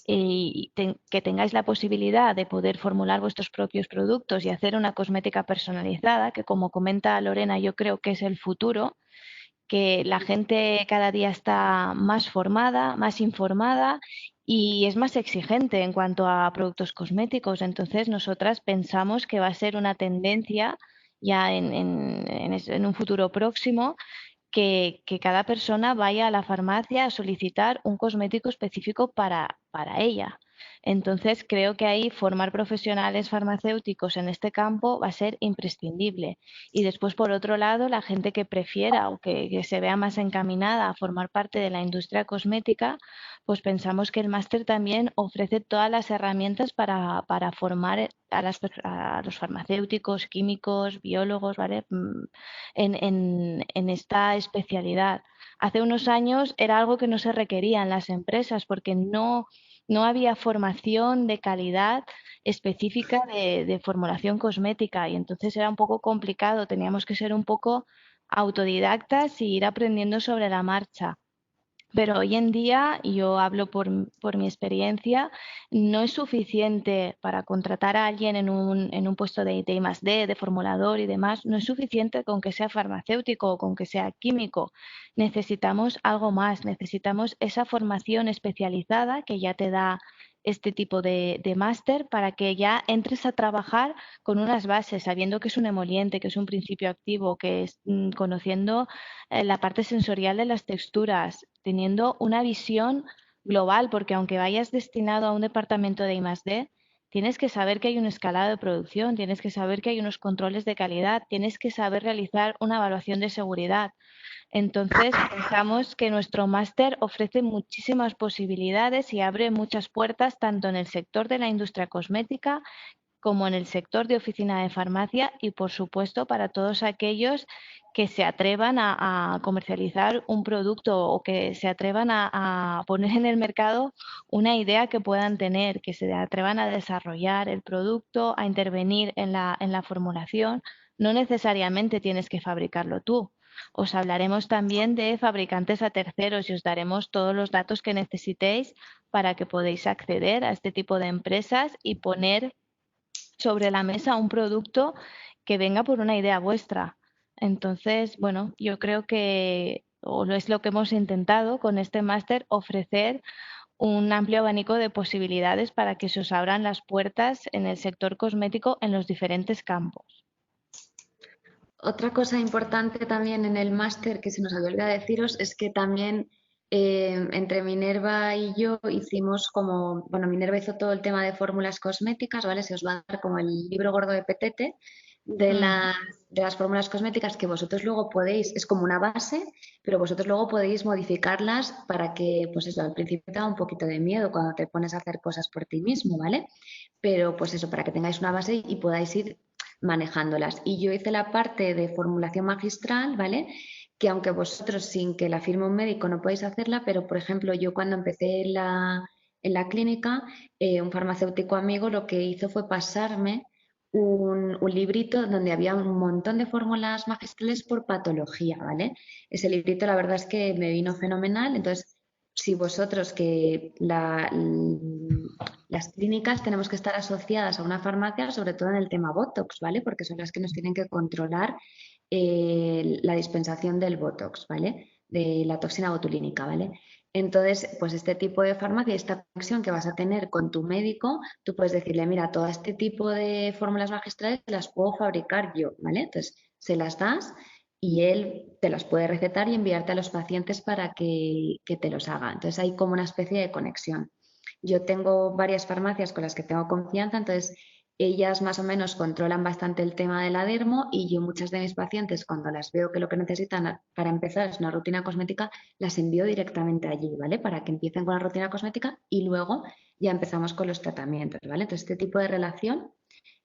y que tengáis la posibilidad de poder formular vuestros propios productos y hacer una cosmética personalizada, que como comenta Lorena, yo creo que es el futuro, que la gente cada día está más formada, más informada y es más exigente en cuanto a productos cosméticos. Entonces, nosotras pensamos que va a ser una tendencia ya en un futuro próximo que cada persona vaya a la farmacia a solicitar un cosmético específico para ella. Entonces, creo que ahí formar profesionales farmacéuticos en este campo va a ser imprescindible. Y después, por otro lado, la gente que prefiera o que se vea más encaminada a formar parte de la industria cosmética, pues pensamos que el máster también ofrece todas las herramientas para formar a los farmacéuticos, químicos, biólogos, ¿vale? En esta especialidad. Hace unos años era algo que no se requería en las empresas porque no había formación de calidad específica de formulación cosmética y entonces era un poco complicado, teníamos que ser un poco autodidactas y ir aprendiendo sobre la marcha. Pero hoy en día, y yo hablo por mi experiencia, no es suficiente para contratar a alguien en un puesto de I+D, de formulador y demás, no es suficiente con que sea farmacéutico o con que sea químico. Necesitamos algo más, necesitamos esa formación especializada que ya te da este tipo de máster para que ya entres a trabajar con unas bases, sabiendo que es un emoliente, que es un principio activo, que es conociendo la parte sensorial de las texturas, teniendo una visión global, porque aunque vayas destinado a un departamento de I+D, tienes que saber que hay un escalado de producción, tienes que saber que hay unos controles de calidad, tienes que saber realizar una evaluación de seguridad. Entonces, pensamos que nuestro máster ofrece muchísimas posibilidades y abre muchas puertas tanto en el sector de la industria cosmética como en el sector de oficina de farmacia y, por supuesto, para todos aquellos que se atrevan a comercializar un producto o que se atrevan a poner en el mercado una idea que puedan tener, que se atrevan a desarrollar el producto, a intervenir en la formulación. No necesariamente tienes que fabricarlo tú. Os hablaremos también de fabricantes a terceros y os daremos todos los datos que necesitéis para que podáis acceder a este tipo de empresas y poner sobre la mesa un producto que venga por una idea vuestra. Entonces, bueno, yo creo que, o es lo que hemos intentado con este máster, ofrecer un amplio abanico de posibilidades para que se os abran las puertas en el sector cosmético en los diferentes campos. Otra cosa importante también en el máster que se nos había olvidado deciros es que también entre Minerva y yo hicimos como, bueno, Minerva hizo todo el tema de fórmulas cosméticas, ¿vale? Se os va a dar como el libro gordo de Petete de las fórmulas cosméticas que vosotros luego podéis, es como una base, pero vosotros luego podéis modificarlas para que, pues eso, al principio te da un poquito de miedo cuando te pones a hacer cosas por ti mismo, ¿vale? Pero pues eso, para que tengáis una base y podáis ir manejándolas. Y yo hice la parte de formulación magistral, ¿vale? Que aunque vosotros sin que la firme un médico no podéis hacerla, pero por ejemplo yo cuando empecé en la clínica, un farmacéutico amigo lo que hizo fue pasarme un librito donde había un montón de fórmulas magistrales por patología, ¿vale? Ese librito la verdad es que me vino fenomenal, entonces si vosotros que las clínicas tenemos que estar asociadas a una farmacia, sobre todo en el tema Botox, ¿vale? Porque son las que nos tienen que controlar la dispensación del Botox, ¿vale? De la toxina botulínica, ¿vale? Entonces, pues este tipo de farmacia, esta conexión que vas a tener con tu médico, tú puedes decirle, mira, todo este tipo de fórmulas magistrales las puedo fabricar yo, ¿vale? Entonces, se las das y él te las puede recetar y enviarte a los pacientes para que te los haga. Entonces, hay como una especie de conexión. Yo tengo varias farmacias con las que tengo confianza, entonces ellas más o menos controlan bastante el tema de la dermo y yo muchas de mis pacientes cuando las veo que lo que necesitan para empezar es una rutina cosmética, las envío directamente allí, ¿vale? Para que empiecen con la rutina cosmética y luego ya empezamos con los tratamientos, ¿vale? Entonces este tipo de relación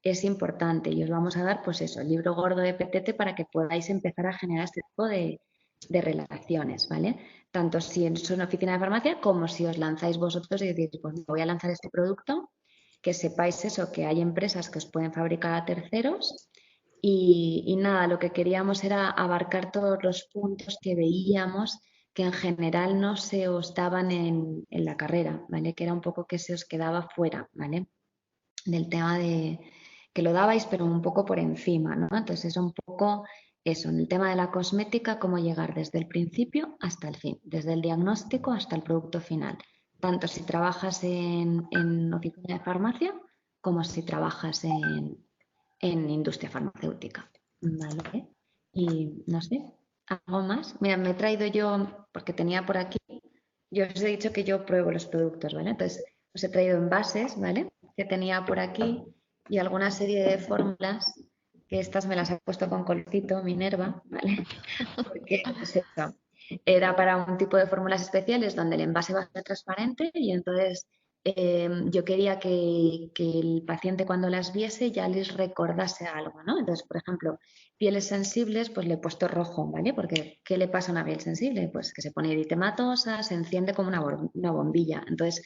es importante y os vamos a dar pues eso, el libro gordo de Petete para que podáis empezar a generar este tipo de relaciones, ¿vale? Tanto si es una oficina de farmacia como si os lanzáis vosotros y decís, pues me voy a lanzar este producto, que sepáis eso, que hay empresas que os pueden fabricar a terceros y nada, lo que queríamos era abarcar todos los puntos que veíamos que en general no se os daban en la carrera, ¿vale? Que era un poco que se os quedaba fuera, ¿vale? Del tema de que lo dabais, pero un poco por encima, ¿no? Entonces es un poco eso, en el tema de la cosmética, cómo llegar desde el principio hasta el fin, desde el diagnóstico hasta el producto final, tanto si trabajas en oficina de farmacia como si trabajas en industria farmacéutica, ¿vale? Y no sé, algo más. Mira, me he traído yo, porque tenía por aquí, yo os he dicho que yo pruebo los productos, ¿vale? Entonces, os he traído envases, ¿vale? Que tenía por aquí y alguna serie de fórmulas, que estas me las ha puesto con colorcito Minerva, ¿vale? Porque pues eso, era para un tipo de fórmulas especiales donde el envase va a ser transparente y entonces yo quería que el paciente cuando las viese ya les recordase algo, ¿no? Entonces, por ejemplo, pieles sensibles, pues le he puesto rojo, ¿vale? Porque ¿qué le pasa a una piel sensible? Pues que se pone eritematosa, se enciende como una bombilla. Entonces,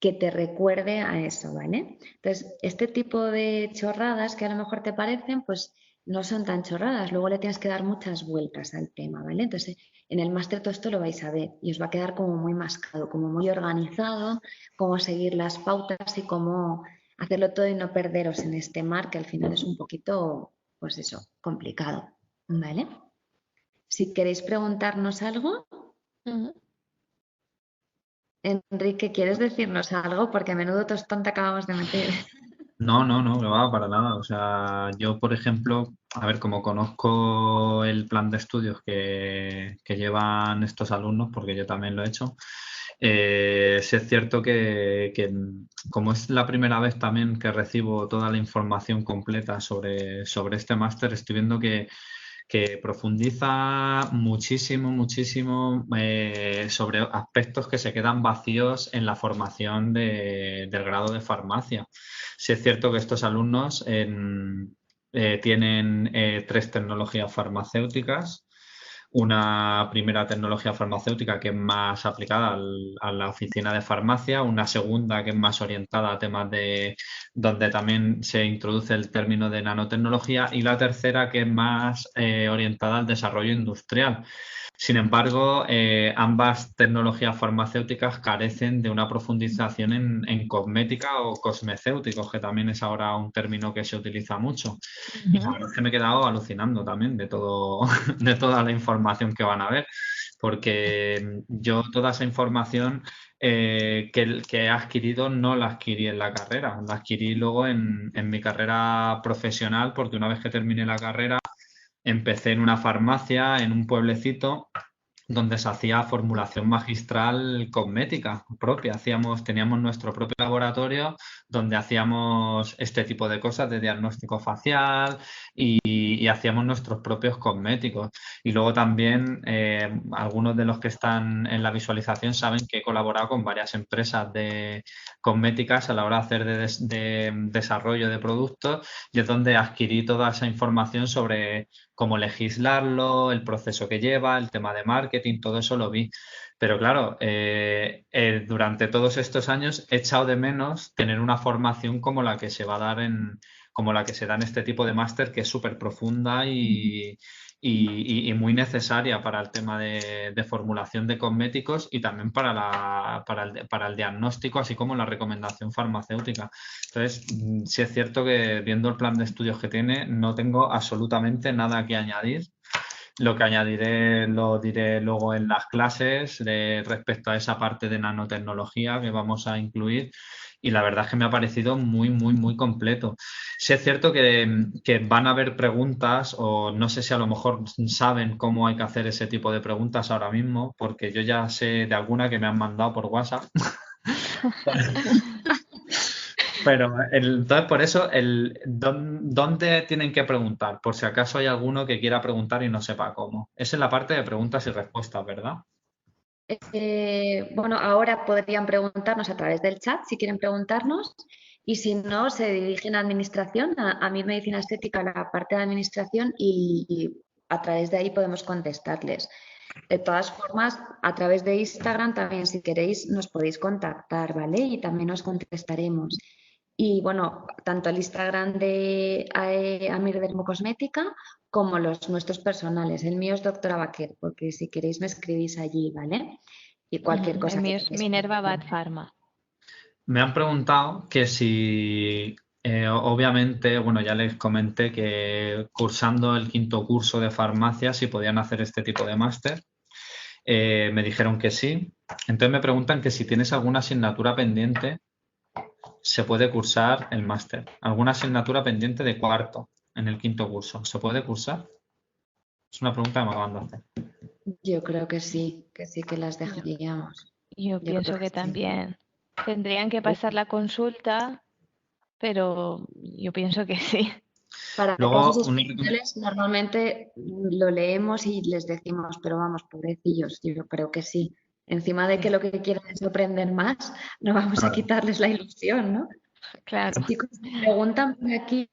que te recuerde a eso, ¿vale? Entonces, este tipo de chorradas que a lo mejor te parecen, pues no son tan chorradas. Luego le tienes que dar muchas vueltas al tema, ¿vale? Entonces, en el máster todo esto lo vais a ver y os va a quedar como muy mascado, como muy organizado, cómo seguir las pautas y cómo hacerlo todo y no perderos en este mar que al final es un poquito, pues eso, complicado, ¿vale? Si queréis preguntarnos algo, Enrique, ¿quieres decirnos algo? Porque a menudo tostón te acabamos de meter. No, no, no, no va para nada. O sea, yo, por ejemplo, a ver, como conozco el plan de estudios que llevan estos alumnos, porque yo también lo he hecho, sí es cierto que como es la primera vez también que recibo toda la información completa sobre este máster, estoy viendo que profundiza muchísimo, muchísimo sobre aspectos que se quedan vacíos en la formación del grado de farmacia. Sí es cierto que estos alumnos tienen 3 tecnologías farmacéuticas. Una primera tecnología farmacéutica que es más aplicada a la oficina de farmacia, una segunda que es más orientada a temas de donde también se introduce el término de nanotecnología y la tercera que es más orientada al desarrollo industrial. Sin embargo, ambas tecnologías farmacéuticas carecen de una profundización en cosmética o cosmecéuticos, que también es ahora un término que se utiliza mucho. Y la verdad es que me he quedado alucinando también de todo, de toda la información que van a ver, porque yo toda esa información que he adquirido no la adquirí en la carrera, la adquirí luego en mi carrera profesional, porque una vez que terminé la carrera empecé en una farmacia en un pueblecito donde se hacía formulación magistral cosmética propia. Teníamos nuestro propio laboratorio donde hacíamos este tipo de cosas de diagnóstico facial y hacíamos nuestros propios cosméticos. Y luego también algunos de los que están en la visualización saben que he colaborado con varias empresas de cosméticas a la hora de hacer de desarrollo de productos, y es donde adquirí toda esa información sobre cómo legislarlo, el proceso que lleva, el tema de marketing, todo eso lo vi. Pero claro, durante todos estos años he echado de menos tener una formación como la que se va a dar como la que se da en este tipo de máster, que es súper profunda y muy necesaria para el tema de formulación de cosméticos y también para el diagnóstico, así como la recomendación farmacéutica. Entonces, sí es cierto que viendo el plan de estudios que tiene, no tengo absolutamente nada que añadir. Lo que añadiré lo diré luego en las clases respecto a esa parte de nanotecnología que vamos a incluir. Y la verdad es que me ha parecido muy, muy, muy completo. Sí es cierto que van a haber preguntas, o no sé si a lo mejor saben cómo hay que hacer ese tipo de preguntas ahora mismo, porque yo ya sé de alguna que me han mandado por WhatsApp. Pero entonces por eso, ¿dónde tienen que preguntar? Por si acaso hay alguno que quiera preguntar y no sepa cómo. Es en la parte de preguntas y respuestas, ¿verdad? Bueno, ahora podrían preguntarnos a través del chat si quieren preguntarnos, y si no, se dirigen a administración, a mi medicina estética, a la parte de administración, y a través de ahí podemos contestarles. De todas formas, a través de Instagram también, si queréis, nos podéis contactar, ¿vale? Y también os contestaremos. Y bueno, tanto el Instagram de Amir Dermocosmética como los nuestros personales. El mío es doctora Baquer, porque si queréis me escribís allí, ¿vale? Y cualquier El cosa que mío es queráis Minerva Bad preguntar. Pharma. Me han preguntado que si, obviamente, bueno, ya les comenté que cursando el 5.º curso de farmacia, si podían hacer este tipo de máster. Me dijeron que sí. Entonces me preguntan que si tienes alguna asignatura pendiente, se puede cursar el máster. ¿Alguna asignatura pendiente de 4.º en el 5.º curso? ¿Se puede cursar? Es una pregunta que me acaban de hacer. Yo creo que sí que las dejaríamos. Yo Yo creo pienso que que sí. también tendrían que pasar la consulta, pero yo pienso que sí. Para casos Luego, especiales normalmente lo leemos y les decimos, pero vamos, pobrecillos, yo creo que sí. Encima de que lo que quieren es aprender más, no vamos a claro, quitarles la ilusión, ¿no? Claro. Chicos, preguntan por aquí,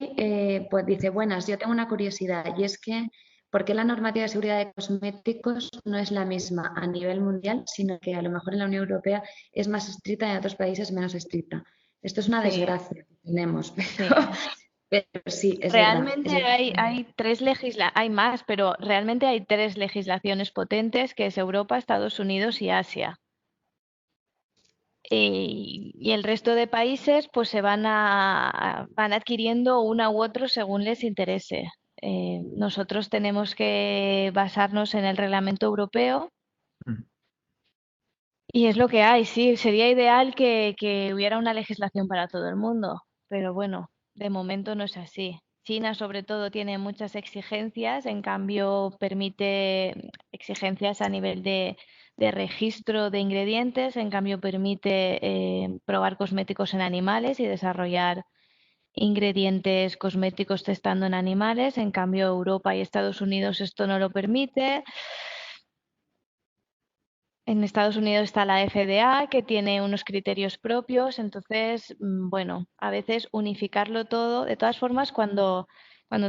pues dice, buenas, yo tengo una curiosidad, y es que, ¿por qué la normativa de seguridad de cosméticos no es la misma a nivel mundial, sino que a lo mejor en la Unión Europea es más estricta y en otros países menos estricta? Esto es una Sí, desgracia que tenemos, sí. pero sí, es verdad. Realmente hay más, pero realmente hay tres legislaciones potentes, que es Europa, Estados Unidos y Asia. Y el resto de países pues van adquiriendo una u otro según les interese. Nosotros tenemos que basarnos en el reglamento europeo y es lo que hay. Sí, sería ideal que hubiera una legislación para todo el mundo, pero bueno, de momento no es así. China sobre todo tiene muchas exigencias, en cambio permite exigencias a nivel de registro de ingredientes, en cambio permite probar cosméticos en animales y desarrollar ingredientes cosméticos testando en animales, en cambio Europa y Estados Unidos esto no lo permite. En Estados Unidos está la FDA, que tiene unos criterios propios, entonces, bueno, a veces unificarlo todo. De todas formas, cuando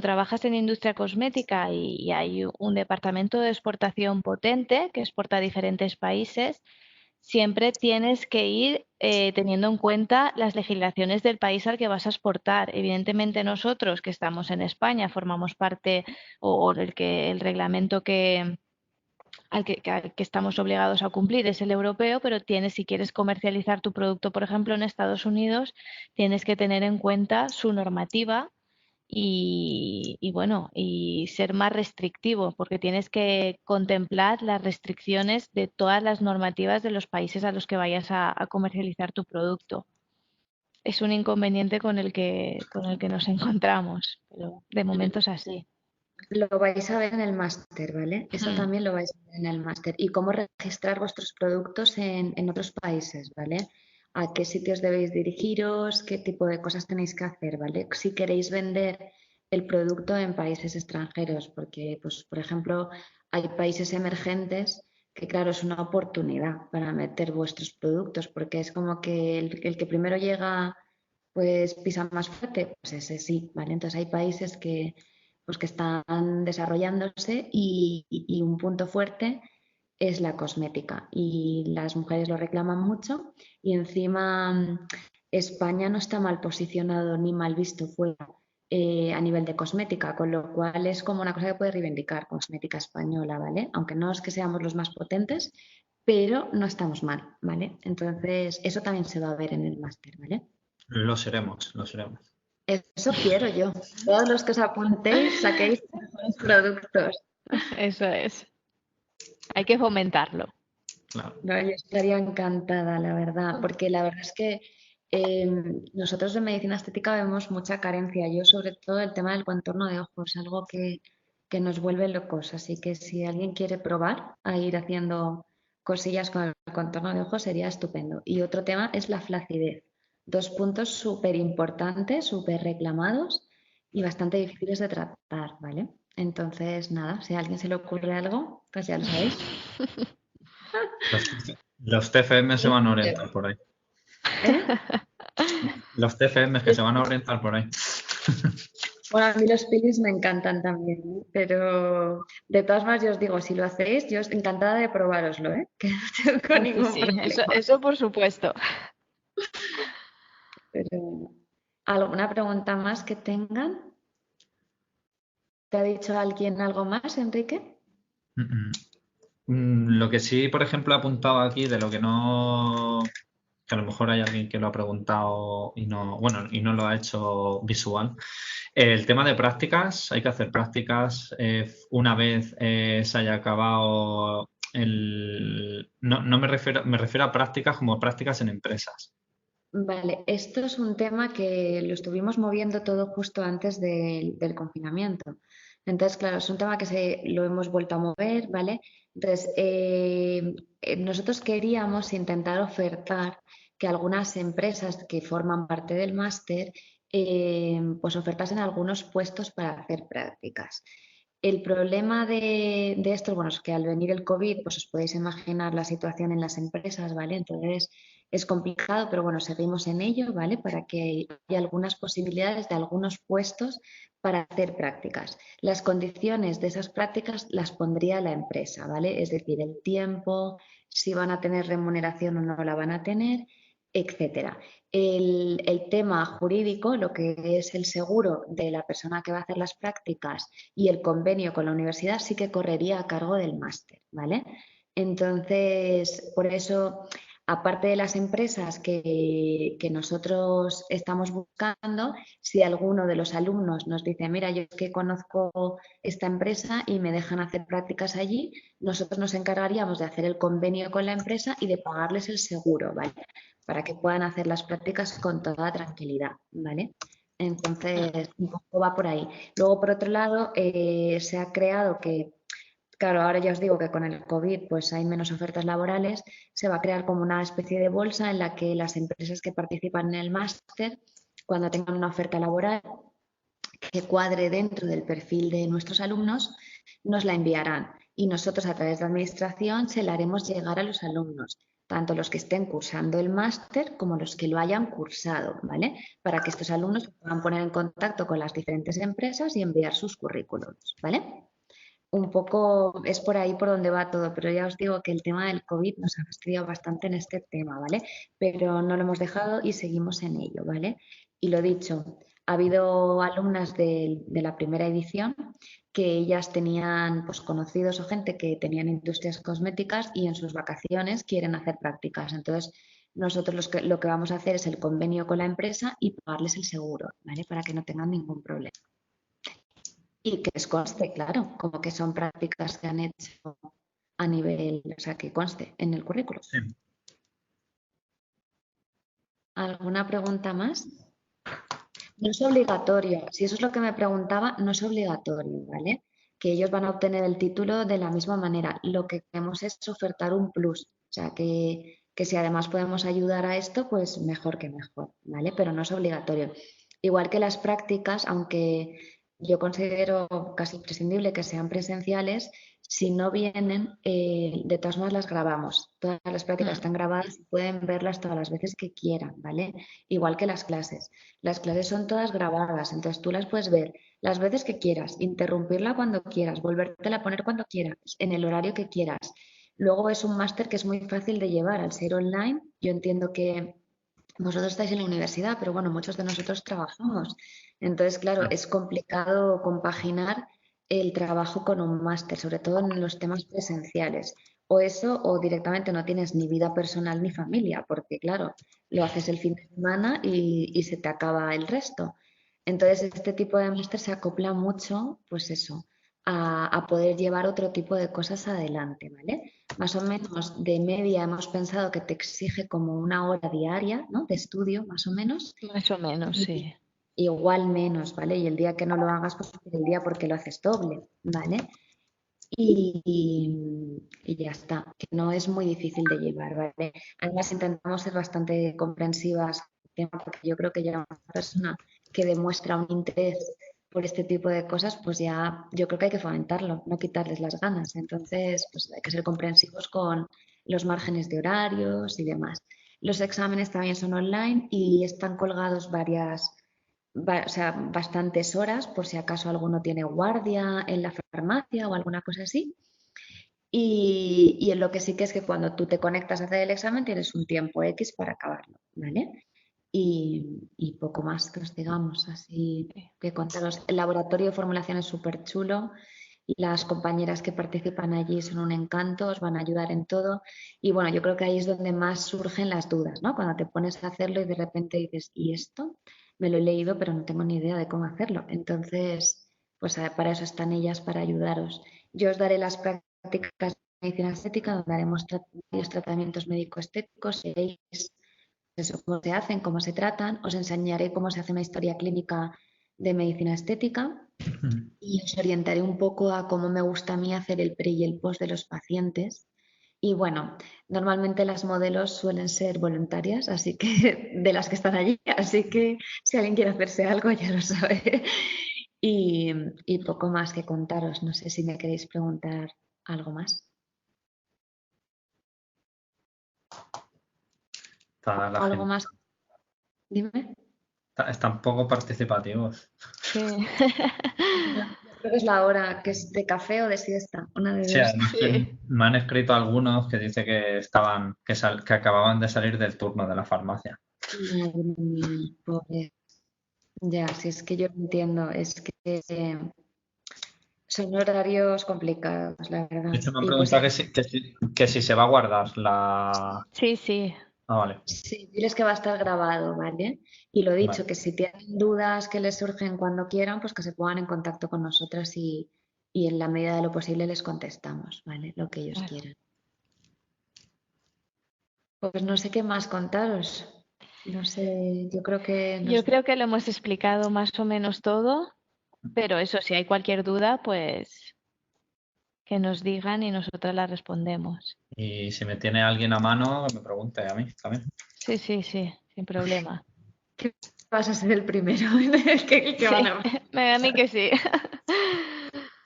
trabajas en industria cosmética y hay un departamento de exportación potente que exporta a diferentes países, siempre tienes que ir teniendo en cuenta las legislaciones del país al que vas a exportar. Evidentemente nosotros que estamos en España formamos parte o el reglamento que al que estamos obligados a cumplir es el europeo, pero si quieres comercializar tu producto, por ejemplo, en Estados Unidos, tienes que tener en cuenta su normativa bueno, y ser más restrictivo, porque tienes que contemplar las restricciones de todas las normativas de los países a los que vayas a comercializar tu producto. Es un inconveniente con el que nos encontramos, pero de momento es así. Lo vais a ver en el máster, ¿vale? Eso también lo vais a ver en el máster. Y cómo registrar vuestros productos en otros países, ¿vale? A qué sitios debéis dirigiros, qué tipo de cosas tenéis que hacer, ¿vale? Si queréis vender el producto en países extranjeros, porque, pues, por ejemplo, hay países emergentes que, claro, es una oportunidad para meter vuestros productos, porque es como que el que primero llega, pues pisa más fuerte, pues ese sí, ¿vale? Entonces hay países que pues que están desarrollándose y un punto fuerte es la cosmética y las mujeres lo reclaman mucho y encima España no está mal posicionado ni mal visto fuera a nivel de cosmética, con lo cual es como una cosa que puede reivindicar cosmética española, ¿vale? Aunque no es que seamos los más potentes, pero no estamos mal, ¿vale? Entonces eso también se va a ver en el máster, ¿vale? Lo seremos, lo seremos. Eso quiero yo. Todos los que os apuntéis, saquéis mejores productos. Eso es. Hay que fomentarlo. Claro. No, yo estaría encantada, la verdad, porque la verdad es que nosotros en medicina estética vemos mucha carencia. Yo, sobre todo, el tema del contorno de ojos, algo que nos vuelve locos. Así que si alguien quiere probar a ir haciendo cosillas con el contorno de ojos, sería estupendo. Y otro tema es la flacidez. Dos puntos súper importantes, súper reclamados y bastante difíciles de tratar, ¿vale? Entonces, nada, si a alguien se le ocurre algo, pues ya lo sabéis. Los TFM se van a orientar por ahí. ¿Eh? Los TFM que se van a orientar por ahí. Bueno, a mí los peelings me encantan también, ¿eh? Pero de todas maneras yo os digo, si lo hacéis, yo os encantada de probároslo, ¿eh? Que no tengo Sí, ningún sí, problema. eso por supuesto. Pero, ¿alguna pregunta más que tengan? ¿Te ha dicho alguien algo más, Enrique? Lo que sí, por ejemplo, he apuntado aquí de lo que no, que a lo mejor hay alguien que lo ha preguntado y no, bueno, y no lo ha hecho visual. El tema de prácticas, hay que hacer prácticas una vez se haya acabado no me refiero a prácticas como prácticas en empresas. Vale, esto es un tema que lo estuvimos moviendo todo justo antes del confinamiento. Entonces, claro, es un tema que lo hemos vuelto a mover, ¿vale? Entonces, nosotros queríamos intentar ofertar que algunas empresas que forman parte del máster, pues ofertasen algunos puestos para hacer prácticas. El problema de esto, bueno, es que al venir el COVID, pues os podéis imaginar la situación en las empresas, ¿vale? Entonces, es complicado, pero bueno, seguimos en ello, ¿vale? Para que haya algunas posibilidades de algunos puestos para hacer prácticas. Las condiciones de esas prácticas las pondría la empresa, ¿vale? Es decir, el tiempo, si van a tener remuneración o no la van a tener, etcétera. El tema jurídico, lo que es el seguro de la persona que va a hacer las prácticas y el convenio con la universidad sí que correría a cargo del máster, ¿vale? Entonces, por eso, aparte de las empresas que nosotros estamos buscando, si alguno de los alumnos nos dice, mira, yo es que conozco esta empresa y me dejan hacer prácticas allí, nosotros nos encargaríamos de hacer el convenio con la empresa y de pagarles el seguro, ¿vale? Para que puedan hacer las prácticas con toda tranquilidad, ¿vale? Entonces, un poco va por ahí. Luego, por otro lado, se ha creado que, claro, ahora ya os digo que con el COVID pues hay menos ofertas laborales, se va a crear como una especie de bolsa en la que las empresas que participan en el máster, cuando tengan una oferta laboral que cuadre dentro del perfil de nuestros alumnos, nos la enviarán y nosotros a través de la administración se la haremos llegar a los alumnos, tanto los que estén cursando el máster como los que lo hayan cursado, ¿vale? Para que estos alumnos se puedan poner en contacto con las diferentes empresas y enviar sus currículums, ¿vale? Un poco es por ahí por donde va todo, pero ya os digo que el tema del COVID nos ha fastidiado bastante en este tema, ¿vale? Pero no lo hemos dejado y seguimos en ello, ¿vale? Y lo dicho, ha habido alumnas de la primera edición que ellas tenían pues, conocidos o gente que tenían industrias cosméticas y en sus vacaciones quieren hacer prácticas. Entonces, nosotros lo que vamos a hacer es el convenio con la empresa y pagarles el seguro, ¿vale? Para que no tengan ningún problema. Y que les conste, claro, como que son prácticas que han hecho a nivel, o sea, que conste en el currículum. Sí. ¿Alguna pregunta más? No es obligatorio. Si eso es lo que me preguntaba, no es obligatorio, ¿vale? Que ellos van a obtener el título de la misma manera. Lo que queremos es ofertar un plus. O sea, que si además podemos ayudar a esto, pues mejor que mejor, ¿vale? Pero no es obligatorio. Igual que las prácticas, aunque yo considero casi imprescindible que sean presenciales, si no vienen, de todas maneras las grabamos. Todas las prácticas están grabadas y pueden verlas todas las veces que quieran, ¿vale? Igual que las clases. Las clases son todas grabadas, entonces tú las puedes ver las veces que quieras, interrumpirla cuando quieras, volvértela a poner cuando quieras, en el horario que quieras. Luego es un máster que es muy fácil de llevar al ser online. Yo entiendo que vosotros estáis en la universidad, pero bueno, muchos de nosotros trabajamos. Entonces, claro, es complicado compaginar el trabajo con un máster, sobre todo en los temas presenciales. O eso, o directamente no tienes ni vida personal ni familia, porque claro, lo haces el fin de semana y se te acaba el resto. Entonces, este tipo de máster se acopla mucho, pues eso, a poder llevar otro tipo de cosas adelante, ¿vale? Más o menos de media hemos pensado que te exige como 1 hora diaria, ¿no? De estudio, más o menos. Más o menos, sí. Igual menos, ¿vale? Y el día que no lo hagas, pues el día porque lo haces doble, ¿vale? Y ya está, que no es muy difícil de llevar, ¿vale? Además intentamos ser bastante comprensivas, porque yo creo que ya una persona que demuestra un interés por este tipo de cosas, pues ya yo creo que hay que fomentarlo, no quitarles las ganas. Entonces, pues hay que ser comprensivos con los márgenes de horarios y demás. Los exámenes también son online y están colgados o sea, bastantes horas por si acaso alguno tiene guardia en la farmacia o alguna cosa así. Y en lo que sí que es que cuando tú te conectas a hacer el examen tienes un tiempo X para acabarlo, ¿vale? Y poco más que os digamos, así que contaros. El laboratorio de formulación es súper chulo. Las compañeras que participan allí son un encanto, os van a ayudar en todo. Y bueno, yo creo que ahí es donde más surgen las dudas, ¿no? Cuando te pones a hacerlo y de repente dices, ¿y esto? Me lo he leído, pero no tengo ni idea de cómo hacerlo. Entonces, pues para eso están ellas, para ayudaros. Yo os daré las prácticas de medicina estética, donde haremos varios tratamientos médico-estéticos, veréis eso, cómo se hacen, cómo se tratan, os enseñaré cómo se hace una historia clínica de medicina estética y os orientaré un poco a cómo me gusta a mí hacer el pre y el post de los pacientes. Y bueno, normalmente las modelos suelen ser voluntarias, así que de las que están allí, así que si alguien quiere hacerse algo ya lo sabe. Y poco más que contaros, no sé si me queréis preguntar algo más. ¿Algo más? Dime. Están poco participativos. Sí. Creo que es la hora, que es de café o de siesta, una de Sí, dos. además Sí. me han escrito algunos que dice que estaban, que acababan de salir del turno de la farmacia. Madre mía, pobre. Ya, si es que yo lo entiendo, es que son horarios complicados, la De verdad. hecho, me han Y pues preguntado que si se va a guardar la... Sí, sí. Ah, vale. sí, diles que va a estar grabado, ¿vale? Y lo Vale. dicho, que si tienen dudas que les surgen cuando quieran, pues que se pongan en contacto con nosotras y en la medida de lo posible les contestamos, ¿vale? Lo que ellos Claro. quieran. Pues no sé qué más contaros. No sé, yo creo que Yo creo que lo hemos explicado más o menos todo, pero eso, si hay cualquier duda, pues que nos digan y nosotras la respondemos. Y si me tiene alguien a mano, que me pregunte a mí también. Sí, sí, sí, sin problema. que vas a ser el primero en el que Sí, van a... a mí que sí.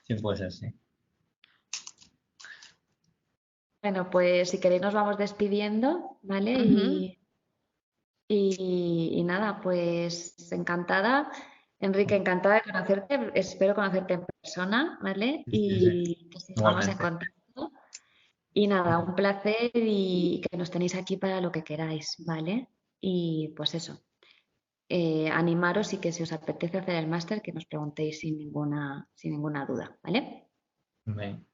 Sí, puede ser, sí. Bueno, pues si queréis nos vamos despidiendo, ¿vale? Ujú. Y nada, pues encantada. Enrique, encantada de conocerte. Espero conocerte en persona, ¿vale? Sí, sí, sí. Y que sigamos en Igualmente. contacto. Y nada, un placer y que nos tenéis aquí para lo que queráis, ¿vale? Y pues eso. animaros y que si os apetece hacer el máster, que nos preguntéis sin ninguna duda, ¿vale? Bien.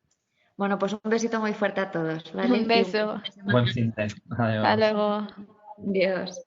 Bueno, pues un besito muy fuerte a todos, ¿vale? Un beso. Buen fin de. Hasta Adiós. luego. Adiós.